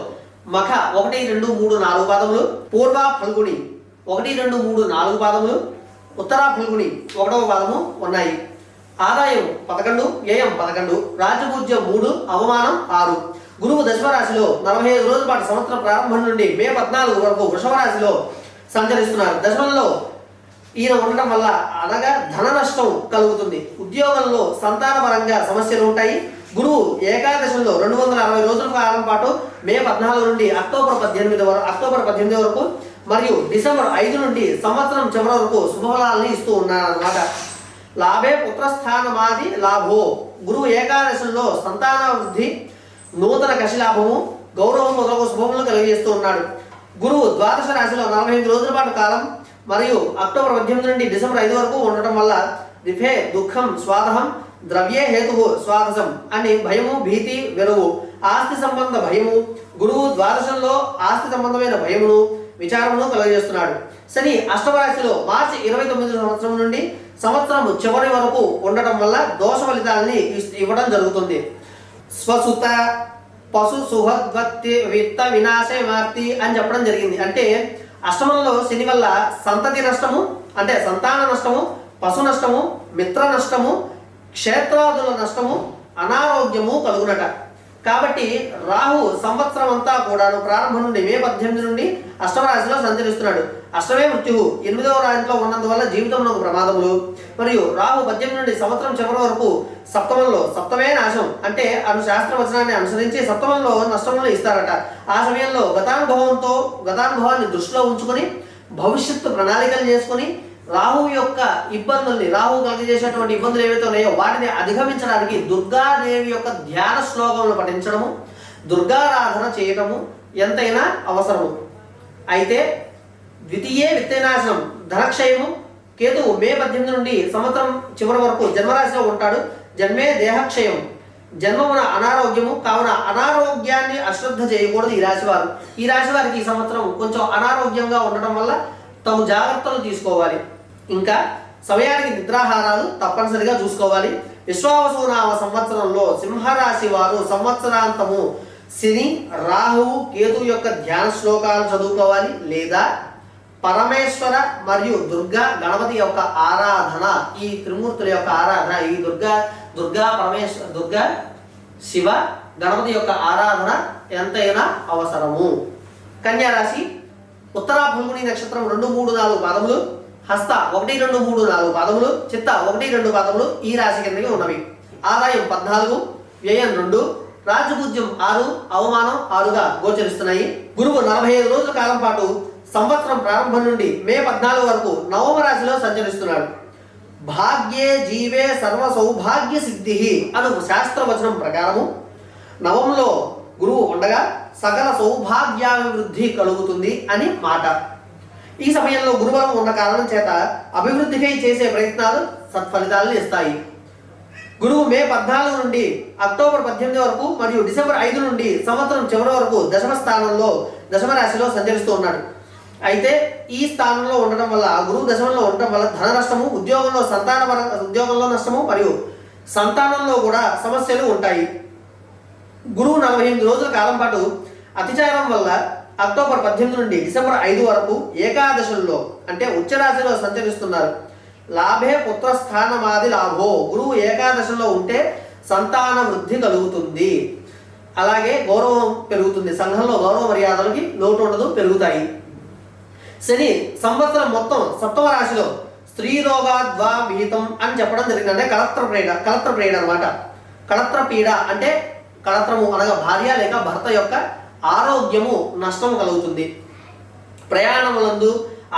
మఖ 1, 2, 3, 4 పాదములు, పూర్వ ఫల్గుణి 1, 2, 3, 4 పాదములు, ఉత్తర ఫల్గుణి 1వ పాదము ఉన్నాయి. ఆదాయం 11, వ్యయం 11, రాజపూజ్యం 3, అవమానం 6. గురువు దశమ రాశిలో 45 రోజుల పాటు సంవత్సరం ప్రారంభం నుండి మే 14 వరకు వృషభ రాశిలో సంచరిస్తున్నారు. దశమంలో ఈయన ఉండటం వల్ల అనగా ధన నష్టం కలుగుతుంది. ఉద్యోగంలో సంతానపరంగా సమస్యలు ఉంటాయి. గురువు ఏకాదశంలో 260 రోజుల కాలం పాటు మే 14 నుండి అక్టోబర్ 18 వరకు మరియు డిసెంబర్ 5 నుండి సంవత్సరం చివరి వరకు శుభఫలాలని ఇస్తూ ఉన్నారన్నమాట. లాభే పుత్రస్థానమాది లాభో, గురువు ఏకాదశంలో సంతాన వృద్ధి, నూతన కశిలాభము, గౌరవం మొదలగు శుభములను కలిగజేస్తూ ఉన్నాడు. గురువు ద్వాదశ రాశిలో 45 రోజుల పాటు కాలం మరియు అక్టోబర్ 18 నుండి డిసెంబర్ 5 వరకు ఉండటం వల్ల రిఫే దుఃఖం స్వాదహం, ద్రవ్యే హేతు స్వాదసం అని భయము, భీతి, వెరువు, ఆస్తి సంబంధ భయము. గురువు ద్వాదశంలో ఆస్తి సంబంధమైన భయమును విచారమును కలుగజేస్తున్నాడు. శని అష్టమ రాశిలో మార్చి 29 సంవత్సరం నుండి సంవత్సరం చివరి వరకు ఉండటం వల్ల దోష ఫలితాలని ఇవ్వడం జరుగుతుంది. స్వసుత పశు సుహద్వత్తి విత్త వినాశమార్తి అని చెప్పడం జరిగింది. అంటే అష్టమంలో శని వల్ల సంతతి నష్టము అంటే సంతాన నష్టము, పశు నష్టము, మిత్ర నష్టము, క్షేత్రాదుల నష్టము, అనారోగ్యము కలుగునట. కాబట్టి రాహు సంవత్సరం అంతా కూడాను ప్రారంభం నుండి మే 18 నుండి అష్టమ రాశిలో సంచరిస్తున్నాడు. అష్టమే మృత్యువు, 8వ రాశిలో ఉన్నందువల్ల జీవితంలో ప్రమాదములు. మరియు రాహు 18 నుండి సంవత్సరం చివరి వరకు సప్తమంలో, సప్తమే నాశం అంటే శాస్త్రవచనాన్ని అనుసరించి సప్తమంలో నష్టములు ఇస్తారట. ఆ సమయంలో గతానుభవాన్ని దృష్టిలో ఉంచుకొని భవిష్యత్తు ప్రణాళికలు చేసుకొని రాహు యొక్క ఇబ్బందుల్ని, రాహు కలిగజేసేటువంటి ఇబ్బందులు ఏవైతే ఉన్నాయో వాటిని అధిగమించడానికి దుర్గాదేవి యొక్క ధ్యాన శ్లోకములు పఠించడము, దుర్గారాధన చేయటము ఎంతైనా అవసరము. అయితే ద్వితీయే విత్తనాశనం ధనక్షయము. కేతువు మే 18 నుండి సంవత్సరం చివరి వరకు జన్మరాశిలో ఉంటాడు. జన్మే దేహక్షయం, జన్మమున అనారోగ్యము. కావున అనారోగ్యాన్ని అశ్రద్ధ చేయకూడదు ఈ రాశి వారు. ఈ రాశి వారికి ఈ సంవత్సరం కొంచెం అనారోగ్యంగా ఉండటం వల్ల తగు జాగ్రత్తలు తీసుకోవాలి. ఇంకా సమయానికి నిద్రాహారాలు తప్పనిసరిగా చూసుకోవాలి. విశ్వావసునామ సంవత్సరంలో సింహరాశి వారు సంవత్సరాంతము శని, రాహువు, కేతు యొక్క ధ్యాన శ్లోకాలు చదువుకోవాలి. లేదా పరమేశ్వర మరియు దుర్గా గణపతి యొక్క ఆరాధన, ఈ త్రిమూర్తుల యొక్క ఆరాధన, ఈ దుర్గా పరమేశ్వర, దుర్గా శివ గణపతి యొక్క ఆరాధన ఎంతైనా అవసరము. కన్యా రాశి ఉత్తరా ఫల్గుని నక్షత్రం 2, 3, 4 పాదములు, హస్త 1, 2, 3, 4 పాదములు, చిత్త 1, 2 పాదములు ఈ రాశి కిందకి ఉన్నవి. ఆదాయం 14, వ్యయం 2, రాజపూజ్యం 6, అవమానం 6గా గోచరిస్తున్నాయి. గురువు 45 రోజుల కాలం పాటు సంవత్సరం ప్రారంభం నుండి మే 14 వరకు నవమ రాశిలో సంచరిస్తున్నాడు. భాగ్యే జీవే సర్వ సౌభాగ్య సిద్ధి అను శాస్త్రవచనం ప్రకారము నవంలో గురువు ఉండగా సకల సౌభాగ్యాభివృద్ధి కలుగుతుంది అని మాట. ఈ సమయంలో గురుబలం ఉన్న కారణం చేత అభివృద్ధికై చేసే ప్రయత్నాలు సత్ఫలితాలను ఇస్తాయి. గురువు మే 14 నుండి అక్టోబర్ 18 వరకు మరియు డిసెంబర్ 5 నుండి సంవత్సరం చివరి వరకు దశమ రాశిలో సంచరిస్తూ ఉన్నాడు. అయితే ఈ స్థానంలో ఉండటం వల్ల, గురువు దశమంలో ఉండటం వల్ల ధన నష్టము, ఉద్యోగంలో నష్టము మరియు సంతానంలో కూడా సమస్యలు ఉంటాయి. గురువు 48 రోజుల కాలం పాటు అతిచారం వల్ల అక్టోబర్ 18 నుండి డిసెంబర్ 5 వరకు ఏకాదశంలో అంటే ఉచ్చరాశిలో సంచరిస్తున్నారు. లాభే పుత్రస్థానమాది లాభో. గురువు ఏకాదశంలో ఉంటే సంతాన వృద్ధి కలుగుతుంది. అలాగే గౌరవం పెరుగుతుంది. సంఘంలో గౌరవ మర్యాదలకి లోటు ఉండదు, పెరుగుతాయి. శని సంవత్సరం మొత్తం సప్తమ రాశిలో స్త్రీ రోగాద్వా విహితం అని చెప్పడం జరిగింది. అంటే కళత్ర ప్రేడ అనమాట. కళత్ర పీడ అంటే కళత్రము అనగా భార్య లేక భర్త యొక్క ఆరోగ్యము నష్టము కలుగుతుంది. ప్రయాణములందు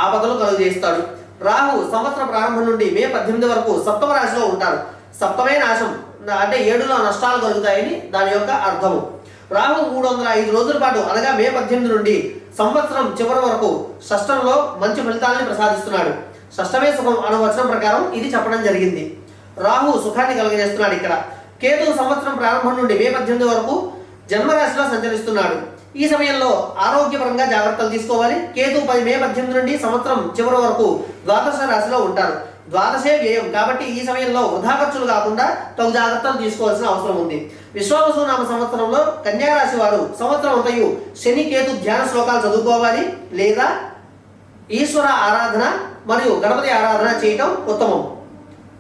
ఆపదలు కలుగజేస్తాడు. రాహు సంవత్సర ప్రారంభం నుండి మే 18 వరకు సప్తమ రాశిలో ఉంటారు. సప్తమే నాశం అంటే 7లో నష్టాలు కలుగుతాయని దాని యొక్క అర్థము. రాహు 305 రోజుల పాటు అనగా మే 18 నుండి సంవత్సరం చివరి వరకు షష్టంలో మంచి ఫలితాలని ప్రసాదిస్తున్నాడు. షష్టమే సుఖం అనే వచనం ప్రకారం ఇది చెప్పడం జరిగింది. రాహు సుఖాన్ని కలుగజేస్తున్నాడు ఇక్కడ. కేతు సంవత్సరం ప్రారంభం నుండి మే 18 వరకు జన్మరాశిలో సంచరిస్తున్నాడు. ఈ సమయంలో ఆరోగ్యపరంగా జాగ్రత్తలు తీసుకోవాలి. కేతు మే 18 నుండి సంవత్సరం చివరి వరకు ద్వాదశ రాశిలో ఉంటారు. ద్వాదశే వ్యయం కాబట్టి ఈ సమయంలో వృధా ఖర్చులు కాకుండా తగు జాగ్రత్తలు తీసుకోవాల్సిన అవసరం ఉంది. విశ్వావసునామ సంవత్సరంలో కన్యా రాశి వారు సంవత్సరం అంతయు శని, కేతు ధ్యాన శ్లోకాలు చదువుకోవాలి. లేదా ఈశ్వర ఆరాధన మరియు గణపతి ఆరాధన చేయటం ఉత్తమం.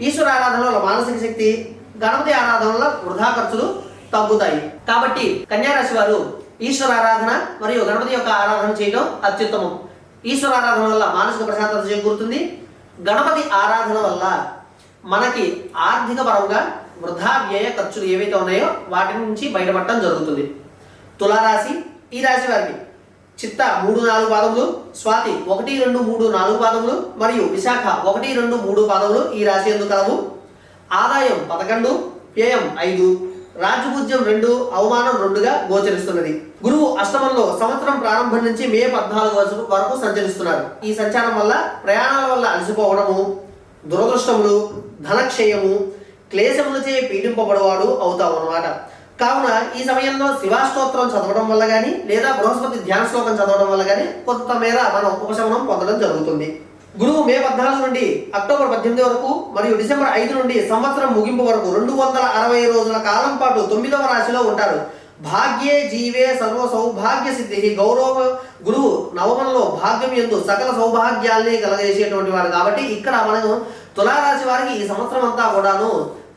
ఈశ్వర ఆరాధన వల్ల మానసిక శక్తి, గణపతి ఆరాధన వల్ల వృధా ఖర్చులు తగ్గుతాయి. కాబట్టి కన్యా రాశి వారు ఈశ్వర ఆరాధన మరియు గణపతి యొక్క ఆరాధన చేయడం అత్యుత్తమం. ఈశ్వర ఆరాధన వల్ల మానసిక ప్రశాంతత చేకూరుతుంది. గణపతి ఆరాధన వల్ల మనకి ఆర్థిక పరంగా వృధా వ్యయ ఖర్చులు ఏవైతే ఉన్నాయో వాటి నుంచి బయటపడటం జరుగుతుంది. తులారాశి ఈ రాశి వారికి చిత్త 3, 4 పాదములు, స్వాతి 1, 2, 3, 4 పాదములు మరియు విశాఖ 1, 2, 3 పాదములు ఈ రాశి యందు కలవు. ఆదాయం 11, వ్యయం 5, రాజపూజ్యం 2, అవమానం 2గా గోచరిస్తున్నది. గురువు అష్టమంలో సంవత్సరం ప్రారంభం నుంచి మే 14 వరకు సంచరిస్తున్నారు. ఈ సంచారం వల్ల ప్రయాణాల వల్ల అలసిపోవడము, దురదృష్టములు, ధనక్షయము, క్లేశములచే పీడింపబడవాడు అవుతావు అన్నమాట. కావున ఈ సమయంలో శివాస్తోత్రం చదవడం వల్ల కానీ లేదా బృహస్పతి ధ్యాన శ్లోకం చదవడం వల్ల కానీ కొంతమేర మనం ఉపశమనం పొందడం జరుగుతుంది. గురువు మే 14 నుండి అక్టోబర్ 18 వరకు మరియు డిసెంబర్ 5 నుండి సంవత్సరం ముగింపు వరకు 260 రోజుల కాలం పాటు 9వ రాశిలో ఉంటారు. భాగ్యే జీవే సర్వ సౌభాగ్య సిద్ధి. గురువు నవమంలో భాగ్యం యందు సకల సౌభాగ్యాల్ని కలగజేసేటువంటి వారు కాబట్టి ఇక్కడ మనం తులారాశి వారికి ఈ సంవత్సరం అంతా కూడాను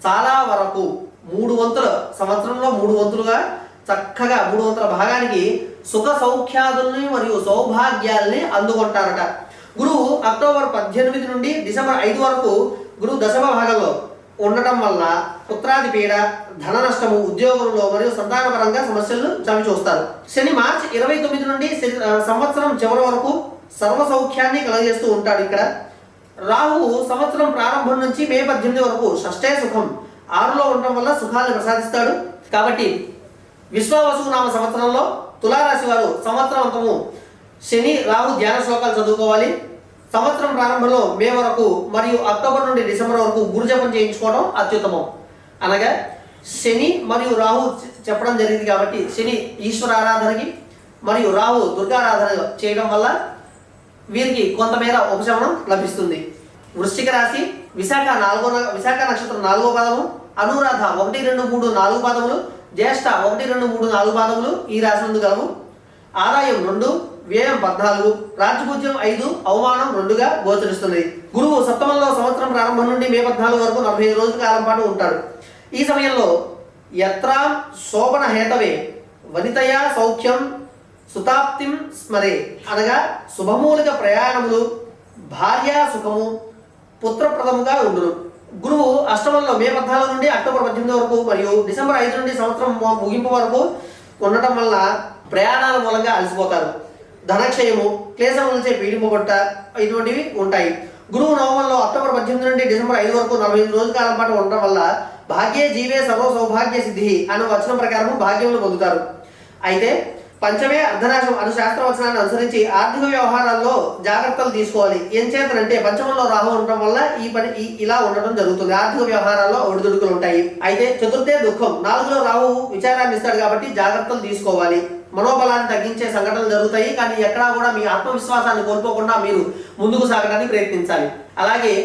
చాలా వరకు 3 వంతులు, సంవత్సరంలో 3 వంతులుగా చక్కగా 3 వంతుల భాగానికి సుఖ సౌఖ్యాదుల్ని మరియు సౌభాగ్యాల్ని అందుకుంటారట. గురువు అక్టోబర్ 18 నుండి డిసెంబర్ 5 వరకు గురువు దశమ భాగంలో ఉండటం వల్ల పుత్రాది పీడ, ధన నష్టము, ఉద్యోగంలో మరియు సంతానపరంగా సమస్యలు చవి చూస్తారు. శని మార్చి 29 నుండి సంవత్సరం చివరి వరకు సర్వ సౌఖ్యాన్ని కలగజేస్తూ ఉంటాడు ఇక్కడ. రాహువు సంవత్సరం ప్రారంభం నుంచి మే 18 వరకు షష్ఠే సుఖం 6లో ఉండటం వల్ల సుఖాలను ప్రసాదిస్తాడు. కాబట్టి విశ్వావసు నామ సంవత్సరంలో తులారాశి వారు సంవత్సరాంతము శని రాహు ధ్యాన శ్లోకాలు చదువుకోవాలి. సంవత్సరం ప్రారంభంలో మే వరకు మరియు అక్టోబర్ నుండి డిసెంబర్ వరకు గురుజపం చేయించుకోవడం అత్యుత్తమం. అనగా శని మరియు రాహు చెప్పడం జరిగింది కాబట్టి శని ఈశ్వర ఆరాధనకి మరియు రాహు దుర్గారాధన చేయడం వల్ల వీరికి కొంతమేర ఉపశమనం లభిస్తుంది. వృశ్చిక రాశి విశాఖ నక్షత్రం 4వ పాదము, అనురాధ 1, 2, 3, 4 పాదములు, జ్యేష్ఠ 1, 2, 3, 4 పాదములు ఈ రాశి నందు గలవు. ఆదాయం 2, వ్యయం 14, రాజ్యపూజ్యం 5, అవమానం 2గా గోచరిస్తున్నది. గురువు సప్తమంలో సంవత్సరం ప్రారంభం నుండి మే 14 వరకు 45 రోజుల కాలం పాటు ఉంటాడు. ఈ సమయంలో యత్రా శోభన హేతవే వనితయా సౌఖ్యం సుతాప్తిం స్మరే అనగా శుభమూలిక ప్రయాణములు, భార్యా సుఖము, పుత్రప్రదముగా ఉండును. గురువు అష్టమంలో మే 14 నుండి అక్టోబర్ 18 వరకు మరియు డిసెంబర్ 5 నుండి సంవత్సరం ముగింపు వరకు ఉండటం వల్ల ప్రయాణాల మూలంగా అలసిపోతారు. ధనక్షయము, క్లేశములచే పీడింపబట్ట ఇటువంటివి ఉంటాయి. గురువు నవమంలో అక్టోబర్ 18 నుండి డిసెంబర్ 5 వరకు 45 రోజుల కాలం పాటు ఉండటం వల్ల భాగ్యే జీవే సర్వ సౌభాగ్య సిద్ధి అనే వచనం ప్రకారం భాగ్యములు పొందుతారు. అయితే పంచమే అర్ధనాశం అను శాస్త్రవచనాన్ని అనుసరించి ఆర్థిక వ్యవహారాల్లో జాగ్రత్తలు తీసుకోవాలి. ఏం చేతనంటే పంచమంలో రాహు ఉండటం వల్ల ఇలా ఉండటం జరుగుతుంది. ఆర్థిక వ్యవహారాల్లో ఒడిదుడుకులు ఉంటాయి. అయితే చతుర్థే దుఃఖం, 4లో రాహు విచారాన్ని ఇస్తాడు కాబట్టి జాగ్రత్తలు తీసుకోవాలి. మనోబలాన్ని తగ్గించే సంఘటనలు జరుగుతాయి, కానీ ఎక్కడా కూడా మీ ఆత్మవిశ్వాసాన్ని కోల్పోకుండా మీరు ముందుకు సాగడానికి ప్రయత్నించాలి. అలాగే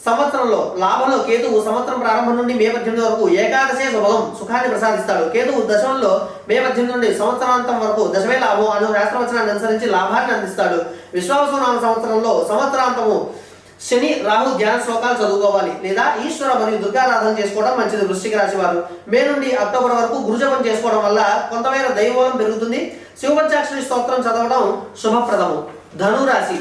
సంవత్సరంలో లాభంలో కేతువు సంవత్సరం ప్రారంభం నుండి మే 18 వరకు ఏకాదశే శుభం సుఖాన్ని ప్రసాదిస్తాడు. కేతువు దశమంలో మే 18 నుండి సంవత్సరాంతం వరకు దశమే లాభం అను శాస్త్రవచనాన్ని అనుసరించి లాభాన్ని అందిస్తాడు. విశ్వావసు నామ సంవత్సరంలో సంవత్సరాంతము శని రాహు ధ్యాన శ్లోకాలు చదువుకోవాలి లేదా ఈశ్వర మరియు దుర్గారాధన చేసుకోవడం మంచిది. వృశ్చిక రాశి వారు మే నుండి అక్టోబర్ వరకు గురుజపం చేసుకోవడం వల్ల కొంతమేర దైవబలం పెరుగుతుంది. శివపంచాక్షరి స్తోత్రం చదవడం శుభప్రదము. ధనురాశి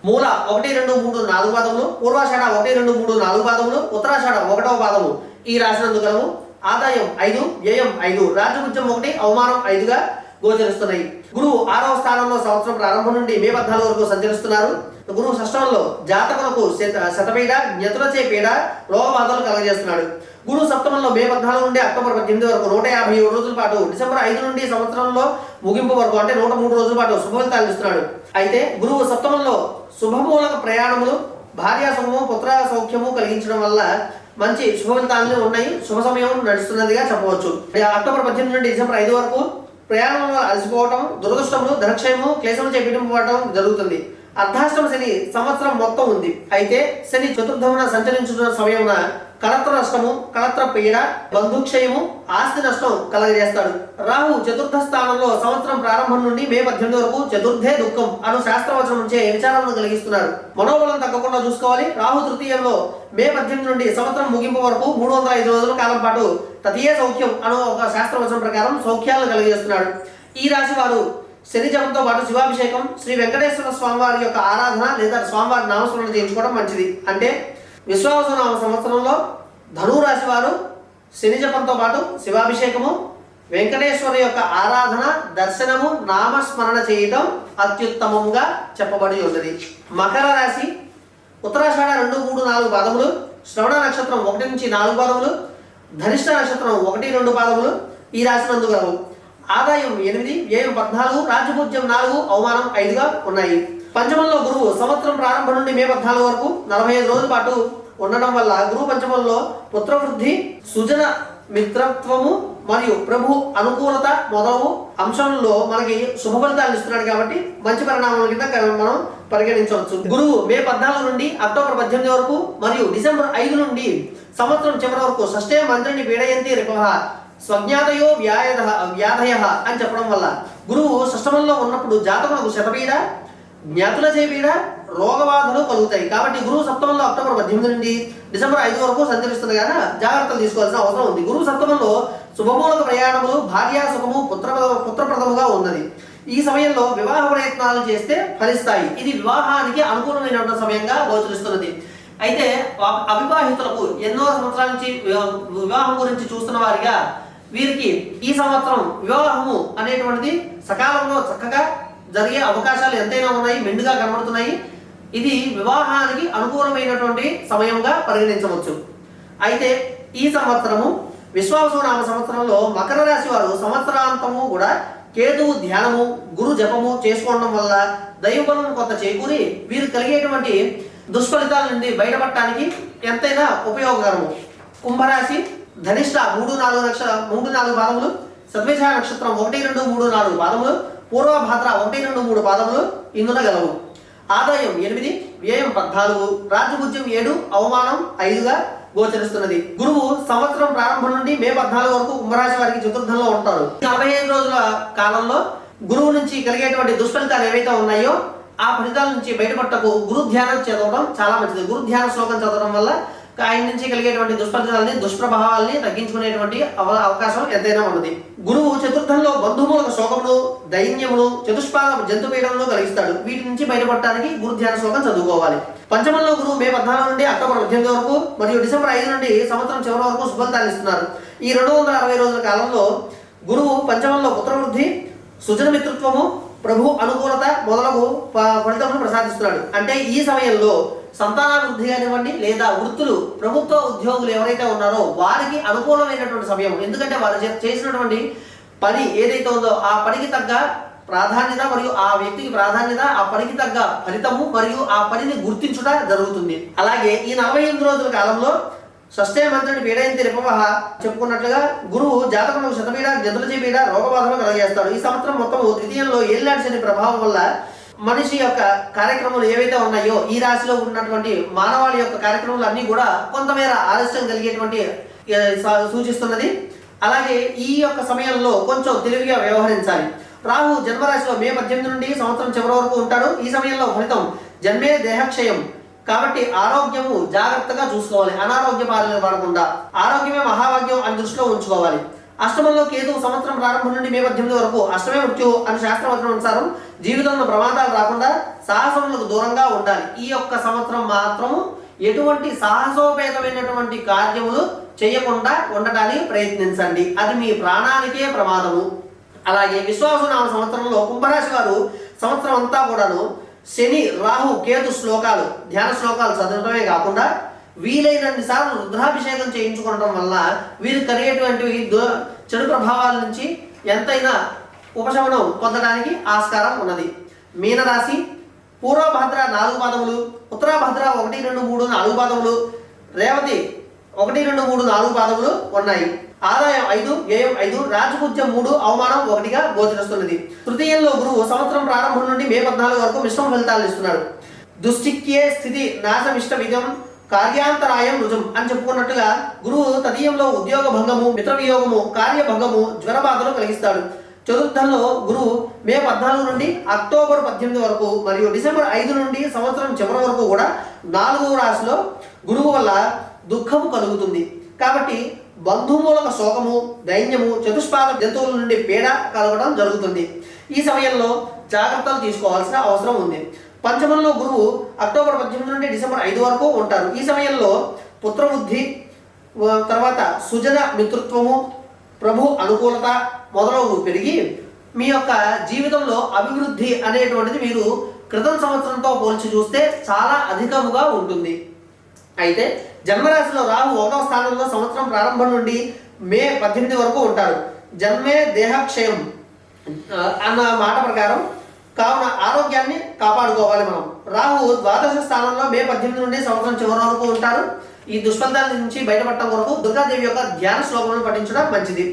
మూల 1, 2, 3, 4 పాదములు, పూర్వాషాఢ 1, 2, 3, 4 పాదములు, ఉత్తరాషాఢ 1వ పాదము ఈ రాశి నందు గలవు. ఆదాయం 5, వ్యయం 5, రాజ్యపూజ్యం 1, అవమానం 5గా గోచరిస్తున్నాయి. గురువు 6వ స్థానంలో సంవత్సరం ప్రారంభం నుండి మే 14 వరకు సంచరిస్తున్నారు. గురువు షష్టమంలో జాతకులకు శతపీడ, జ్ఞతులచే పీడ, రోగబాధలు కలగజేస్తున్నాడు. గురువు సప్తమంలో మే 14 నుండి అక్టోబర్ 18 వరకు 157 రోజుల పాటు, డిసెంబర్ 5 నుండి సంవత్సరంలో ముగింపు వరకు అంటే 103 రోజుల పాటు శుభఫలితాలు ఇస్తున్నాడు. అయితే గురువు సప్తమంలో శుభమూలక ప్రయాణములు, భార్యా సుఖము, పుత్ర సౌఖ్యము కలిగించడం వల్ల మంచి శుభఫలితాలు ఉన్నాయి. శుభ సమయం నడుస్తున్నదిగా చెప్పవచ్చు. అక్టోబర్ 18 నుండి డిసెంబర్ 5 వరకు ప్రయాణంలో అలసిపోవటం, దురదృష్టములు, ధనక్షయము, క్లేశము చేపట్టడం జరుగుతుంది. అర్ధాష్టమ శని సంవత్సరం మొత్తం ఉంది. అయితే శని చతుర్థమున సంచరించుతున్న సమయమున కళత్ర నష్టము, కళత్ర పీడ, బంధుక్షయము, ఆస్తి నష్టం కలగజేస్తాడు. రాహు చతుర్థ స్థానంలో సంవత్సరం ప్రారంభం నుండి మే 18 వరకు చతుర్థే దుఃఖం అను శాస్త్రవచనం నుంచే విచారాలను కలిగిస్తున్నాడు. మనోబలం తగ్గకుండా చూసుకోవాలి. రాహు తృతీయంలో మే 18 నుండి సంవత్సరం ముగింపు వరకు 305 రోజుల కాలం పాటు తతీయ సౌఖ్యం అను ఒక శాస్త్రవచనం ప్రకారం సౌఖ్యాలను కలిగజేస్తున్నాడు. ఈ రాశి వారు శని జపంతో పాటు శివాభిషేకం, శ్రీ వెంకటేశ్వర స్వామివారి యొక్క ఆరాధన లేదా స్వామివారి నామస్మరణ చేయించుకోవడం మంచిది. అంటే విశ్వావసు నామ సంవత్సరంలో ధనురాశి వారు శని జపంతో పాటు శివాభిషేకము, వెంకటేశ్వర యొక్క ఆరాధన, దర్శనము, నామస్మరణ చేయటం అత్యుత్తమంగా చెప్పబడి ఉన్నది. మకర రాశి ఉత్తరాషాఢ 2, 3, 4 పాదములు, శ్రవణ నక్షత్రం 1 నుంచి 4 పాదములు, ధనిష్ట నక్షత్రం 1, 2 పాదములు ఈ రాశి నందు గలవు. ఆదాయం 8, వ్యయం 14, రాజ్యపూజ్యం 4, అవమానం 5గా ఉన్నాయి. పంచమంలో గురువు సంవత్సరం ప్రారంభం నుండి మే 14 వరకు 45 రోజుల పాటు ఉండడం వల్ల గురువు పంచమంలో పుత్రవృద్ధి, సుజన మిత్రత్వము మరియు ప్రభు అనుకూలత మొదలగు అంశంలో మనకి శుభ ఫలితాలు ఇస్తున్నాడు కాబట్టి మంచి పరిణామాల కింద మనం పరిగణించవచ్చు. గురువు మే 14 నుండి అక్టోబర్ 18 వరకు మరియు డిసెంబర్ 5 నుండి సంవత్సరం చివరి వరకు షష్ఠే మంత్రిని పీడయంతి రిపహ స్వజ్ఞాతయో వ్యాధయ అని చెప్పడం వల్ల గురువు షష్టమంలో ఉన్నప్పుడు జాతకులకు శతపీడ, జ్ఞాతుల చేపీడ, రోగబాధలు కలుగుతాయి. కాబట్టి గురువు సప్తమంలో అక్టోబర్ 18 నుండి డిసెంబర్ 5 వరకు సంచరిస్తుంది కదా, జాగ్రత్తలు తీసుకోవాల్సిన అవసరం ఉంది. గురువు సప్తమంలో శుభమూలక ప్రయాణములు, భార్యా సుఖము, పుత్రప్రదముగా ఉన్నది. ఈ సమయంలో వివాహ ప్రయత్నాలు చేస్తే ఫలిస్తాయి. ఇది వివాహానికి అనుకూలమైనటువంటి సమయంగా గోచరిస్తున్నది. అయితే అవివాహితులకు ఎన్నో సంవత్సరాల నుంచి వివాహం గురించి చూస్తున్న వారిగా వీరికి ఈ సంవత్సరం వివాహము అనేటువంటిది సకాలంలో చక్కగా జరిగే అవకాశాలు ఎంతైనా ఉన్నాయి, మెండుగా కనబడుతున్నాయి. ఇది వివాహానికి అనుకూలమైనటువంటి సమయంగా పరిగణించవచ్చు. అయితే ఈ సంవత్సరము విశ్వావసు నామ సంవత్సరంలో మకర రాశి వారు సంవత్సరాంతము కూడా కేతువు ధ్యానము గురు జపము చేసుకోవడం వల్ల దైవబలం కొంత చేకూరి వీరు కలిగేటువంటి దుష్ఫలితాల నుండి బయటపడటానికి ఎంతైనా ఉపయోగకరము. కుంభరాశి ధనిష్ట 3-4 పాదములు, సద్విష నక్షత్రం 1-2-3-4 పాదములు, పూర్వభాద్ర 1-2-3 పాదములు ఇందున గలవు. ఆదాయం 8, వ్యయం 14, రాజ్యభుజ్యం 7, అవమానం 5గా గోచరిస్తున్నది. గురువు సంవత్సరం ప్రారంభం నుండి మే 14 వరకు కుంభరాశి వారికి చతుర్థంలో ఉంటారు. 45 రోజుల కాలంలో గురువు నుంచి కలిగేటువంటి దుష్ఫలితాలు ఏవైతే ఉన్నాయో ఆ ఫలితాల నుంచి బయటపడటకు గురు ధ్యానం చదవడం చాలా మంచిది. గురు ధ్యాన శ్లోకం చదవడం వల్ల ఆయన నుంచి కలిగేటువంటి దుష్ఫలితాలని దుష్ప్రభావాల్ని తగ్గించుకునేటువంటి అవకాశం ఎంతైనా ఉన్నది. గురువు చతుర్థంలో బంధుమూలక శోకమును, దైన్యమును, చతుష్పాద జంతుపీడమును కలిగిస్తాడు. వీటి నుంచి బయటపడటానికి గురు ధ్యాన శ్లోకం చదువుకోవాలి. పంచమంలో గురువు మే 14 నుండి అక్టోబర్ 18 వరకు మరియు డిసెంబర్ 5 నుండి సంవత్సరం చివరి వరకు శుభఫలితాలు ఇస్తున్నారు. ఈ 260 రోజుల కాలంలో గురువు పంచమంలో పుత్రవృద్ధి, సుజన మిత్రత్వము, ప్రభు అనుకూలత మొదలగు ఫలితములను ప్రసాదిస్తున్నాడు. అంటే ఈ సమయంలో సంతానాభివృద్ధి కానివ్వండి లేదా వృత్తులు ప్రభుత్వ ఉద్యోగులు ఎవరైతే ఉన్నారో వారికి అనుకూలమైనటువంటి సమయం. ఎందుకంటే వారు చేసినటువంటి పని ఏదైతే ఉందో ఆ పనికి తగ్గ ప్రాధాన్యత మరియు ఆ వ్యక్తికి ప్రాధాన్యత, ఆ పనికి తగ్గ ఫలితము మరియు ఆ పనిని గుర్తించుట జరుగుతుంది. అలాగే ఈ 48 రోజుల కాలంలో షష్ఠే మంత్రుని పీడయంతి రిపవః చెప్పుకున్నట్లుగా గురువు జాతకములకు శతపీడ, జంతులచే పీడ, రోగబాధలు కలగజేస్తాడు. ఈ సంవత్సరం మొత్తము ద్వితీయంలో ఏళ్ళనాటి శని ప్రభావం వల్ల మనిషి యొక్క కార్యక్రమాలు ఏవైతే ఉన్నాయో ఈ రాశిలో ఉన్నటువంటి మానవాళి యొక్క కార్యక్రమాలు అన్నీ కూడా కొంతమేర ఆలస్యం కలిగేటువంటి సూచిస్తున్నది. అలాగే ఈ యొక్క సమయంలో కొంచెం తెలివిగా వ్యవహరించాలి. రాహు జన్మరాశిలో మే 18 నుండి సంవత్సరం చివరి వరకు ఉంటాడు. ఈ సమయంలో ఫలితం జన్మే దేహక్షయం కాబట్టి ఆరోగ్యము జాగ్రత్తగా చూసుకోవాలి. అనారోగ్య బారిన పడకుండా ఆరోగ్యమే మహాభాగ్యం అని దృష్టిలో ఉంచుకోవాలి. అష్టమంలో కేతువు సంవత్సరం ప్రారంభం నుండి మే 18 వరకు అష్టమే మృత్యు అని శాస్త్రవచనం అనుసారం జీవితంలో ప్రమాదాలు రాకుండా సాహసములకు దూరంగా ఉండాలి. ఈ యొక్క సంవత్సరం మాత్రము ఎటువంటి సాహసోపేతమైనటువంటి కార్యములు చేయకుండా ఉండటానికి ప్రయత్నించండి. అది మీ ప్రాణానికే ప్రమాదము. అలాగే విశ్వావసునామ సంవత్సరంలో కుంభరాశి వారు సంవత్సరం అంతా కూడాను శని, రాహు, కేతు శ్లోకాలు, ధ్యాన శ్లోకాలు చదవడమే కాకుండా వీలైనన్ని సార్లు రుద్రాభిషేకం చేయించుకోవడం వల్ల వీరు కలిగేటువంటి చెడు ప్రభావాల నుంచి ఎంతైనా ఉపశమనం పొందడానికి ఆస్కారం ఉన్నది. మీనరాశి పూర్వభద్ర 4 పాదములు, ఉత్తరాభద్ర 1, 2, 3, 4 పాదములు, రేవతి 1, 2, 3, 4 పాదములు ఉన్నాయి. ఆదాయం 5, వ్యయం 5, రాజపూజ్యం 3, అవమానం 1గా గోచరిస్తున్నది. తృతీయంలో గురువు సంవత్సరం ప్రారంభం నుండి మే 14 వరకు మిశ్రమ ఫలితాలు ఇస్తున్నాడు. దుశ్చిక్యే స్థితి నాశమిష్ట విజం కార్యాంతరాయం రుజం అని చెప్పుకున్నట్టుగా గురువు తదీయంలో ఉద్యోగ భంగము, మిత్ర వియోగము, కార్యభంగము, జ్వరబాధలు కలిగిస్తాడు. చతుర్థంలో గురువు మే 14 నుండి అక్టోబర్ 18 వరకు మరియు డిసెంబర్ 5 నుండి సంవత్సరం చివరి వరకు కూడా 4వ రాశిలో గురువు వల్ల దుఃఖము కలుగుతుంది. కాబట్టి బంధుమూలక శోకము, దైన్యము, చతుష్పాద జంతువుల నుండి పీడ కలగడం జరుగుతుంది. ఈ సమయంలో జాగ్రత్తలు తీసుకోవాల్సిన అవసరం ఉంది. పంచమంలో గురువు అక్టోబర్ 18 నుండి డిసెంబర్ 5 వరకు ఉంటారు. ఈ సమయంలో పుత్రవృద్ధి, తర్వాత సుజన మిత్రత్వము, ప్రభు అనుకూలత మొదలగు పెరిగి మీ యొక్క జీవితంలో అభివృద్ధి అనేటువంటిది మీరు క్రితం సంవత్సరంతో పోల్చి చూస్తే చాలా అధికముగా ఉంటుంది. అయితే జన్మరాశిలో రాహు 1వ స్థానంలో సంవత్సరం ప్రారంభం నుండి మే 18 వరకు ఉంటారు. జన్మే దేహక్షయం అన్న మాట ప్రకారం కావున ఆరోగ్యాన్ని కాపాడుకోవాలి మనం. రాహు 12వ స్థానంలో మే 18 నుండి సంవత్సరం చివరి వరకు ఉంటారు. ఈ దుష్ఫలితాల నుంచి బయటపడటం కొరకు దుర్గాదేవి యొక్క ధ్యాన శ్లోకములను పఠించడం మంచిది.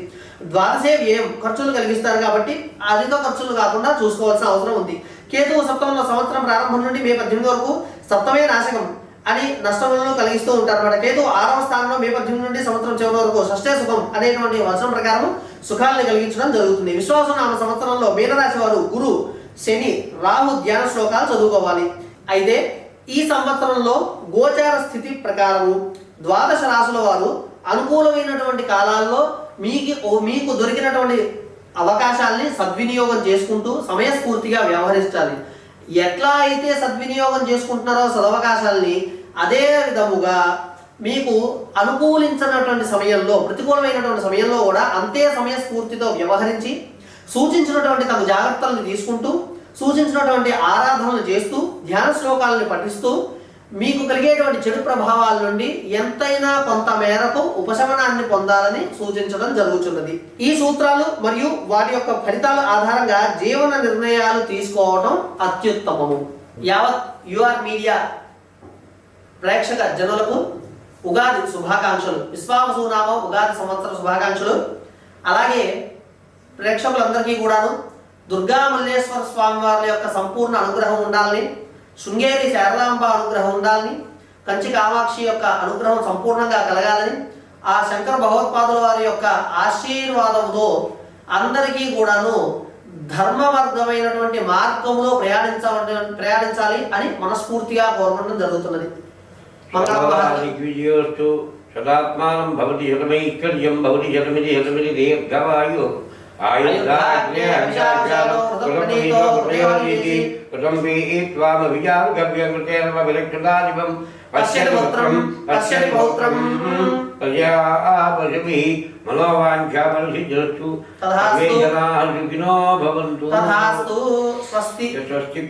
ద్వాదశే వ్యయం ఖర్చులు కలిగిస్తారు కాబట్టి అధిక ఖర్చులు కాకుండా చూసుకోవాల్సిన అవసరం ఉంది. కేతువు సప్తమంలో సంవత్సరం ప్రారంభం నుండి మే 18 వరకు సప్తమే నాశకం అని నష్టములను కలిగిస్తూ ఉంటారు అన్నమాట. కేతు 6వ స్థానంలో మే 18 నుండి సంవత్సరం చివరి వరకు షష్ఠే సుఖం అనేటువంటి వచనం ప్రకారం సుఖాలను కలిగించడం జరుగుతుంది. విశ్వావసునామ సంవత్సరంలో మీనరాశి వారు గురు, శని, రాహు ధ్యాన శ్లోకాలు చదువుకోవాలి. అయితే ఈ సంవత్సరంలో గోచార స్థితి ప్రకారము ద్వాదశ రాశుల వారు అనుకూలమైనటువంటి కాలాల్లో మీకు దొరికినటువంటి అవకాశాలని సద్వినియోగం చేసుకుంటూ సమయస్ఫూర్తిగా వ్యవహరించాలి. ఎట్లా అయితే సద్వినియోగం చేసుకుంటున్నారో సదవకాశాలని అదే విధముగా మీకు అనుకూలించినటువంటి సమయంలో, ప్రతికూలమైనటువంటి సమయంలో కూడా అంతే సమయస్ఫూర్తితో వ్యవహరించి సూచించినటువంటి తమ జాగ్రత్తలను తీసుకుంటూ సూచించినటువంటి ఆరాధనలు చేస్తూ ధ్యాన శ్లోకాలను పఠిస్తూ మీకు కలిగేటువంటి చెడు ప్రభావాల నుండి ఎంతైనా కొంత మేరకు ఉపశమనాన్ని పొందాలని సూచించడం జరుగుతున్నది. ఈ సూత్రాలు మరియు వాటి యొక్క ఫలితాల ఆధారంగా జీవన నిర్ణయాలు తీసుకోవడం అత్యుత్తమము. యావత్ యుఆర్ మీడియా ప్రేక్షక జనులకు ఉగాది శుభాకాంక్షలు, విశ్వావసునామం ఉగాది సంవత్సర శుభాకాంక్షలు. అలాగే ప్రేక్షకులందరికీ కూడాను దుర్గా మల్లేశ్వర స్వామి వారి యొక్క సంపూర్ణ అనుగ్రహం ఉండాలని, శృంగేరి శారదాంబ అనుగ్రహం ఉండాలని, కంచి కామాక్షి యొక్క అనుగ్రహం సంపూర్ణంగా కలగాలని, ఆ శంకర భగవత్పాదుల వారి యొక్క ఆశీర్వాదంతో అందరికీ కూడాను ధర్మవర్గమైనటువంటి మార్గంలో ప్రయాణించాలి అని మనస్ఫూర్తిగా కోరడం జరుగుతున్నది. విజయోస్తు సదాత్మానం భవతి శతమైశ్వర్యం భవతి శతమిది దీర్ఘవాయు మనోవాంఛామనుసిద్ధస్తు జనాః సుఖినో భవంతు. తథాస్తు. స్వస్తి. స్వస్తి.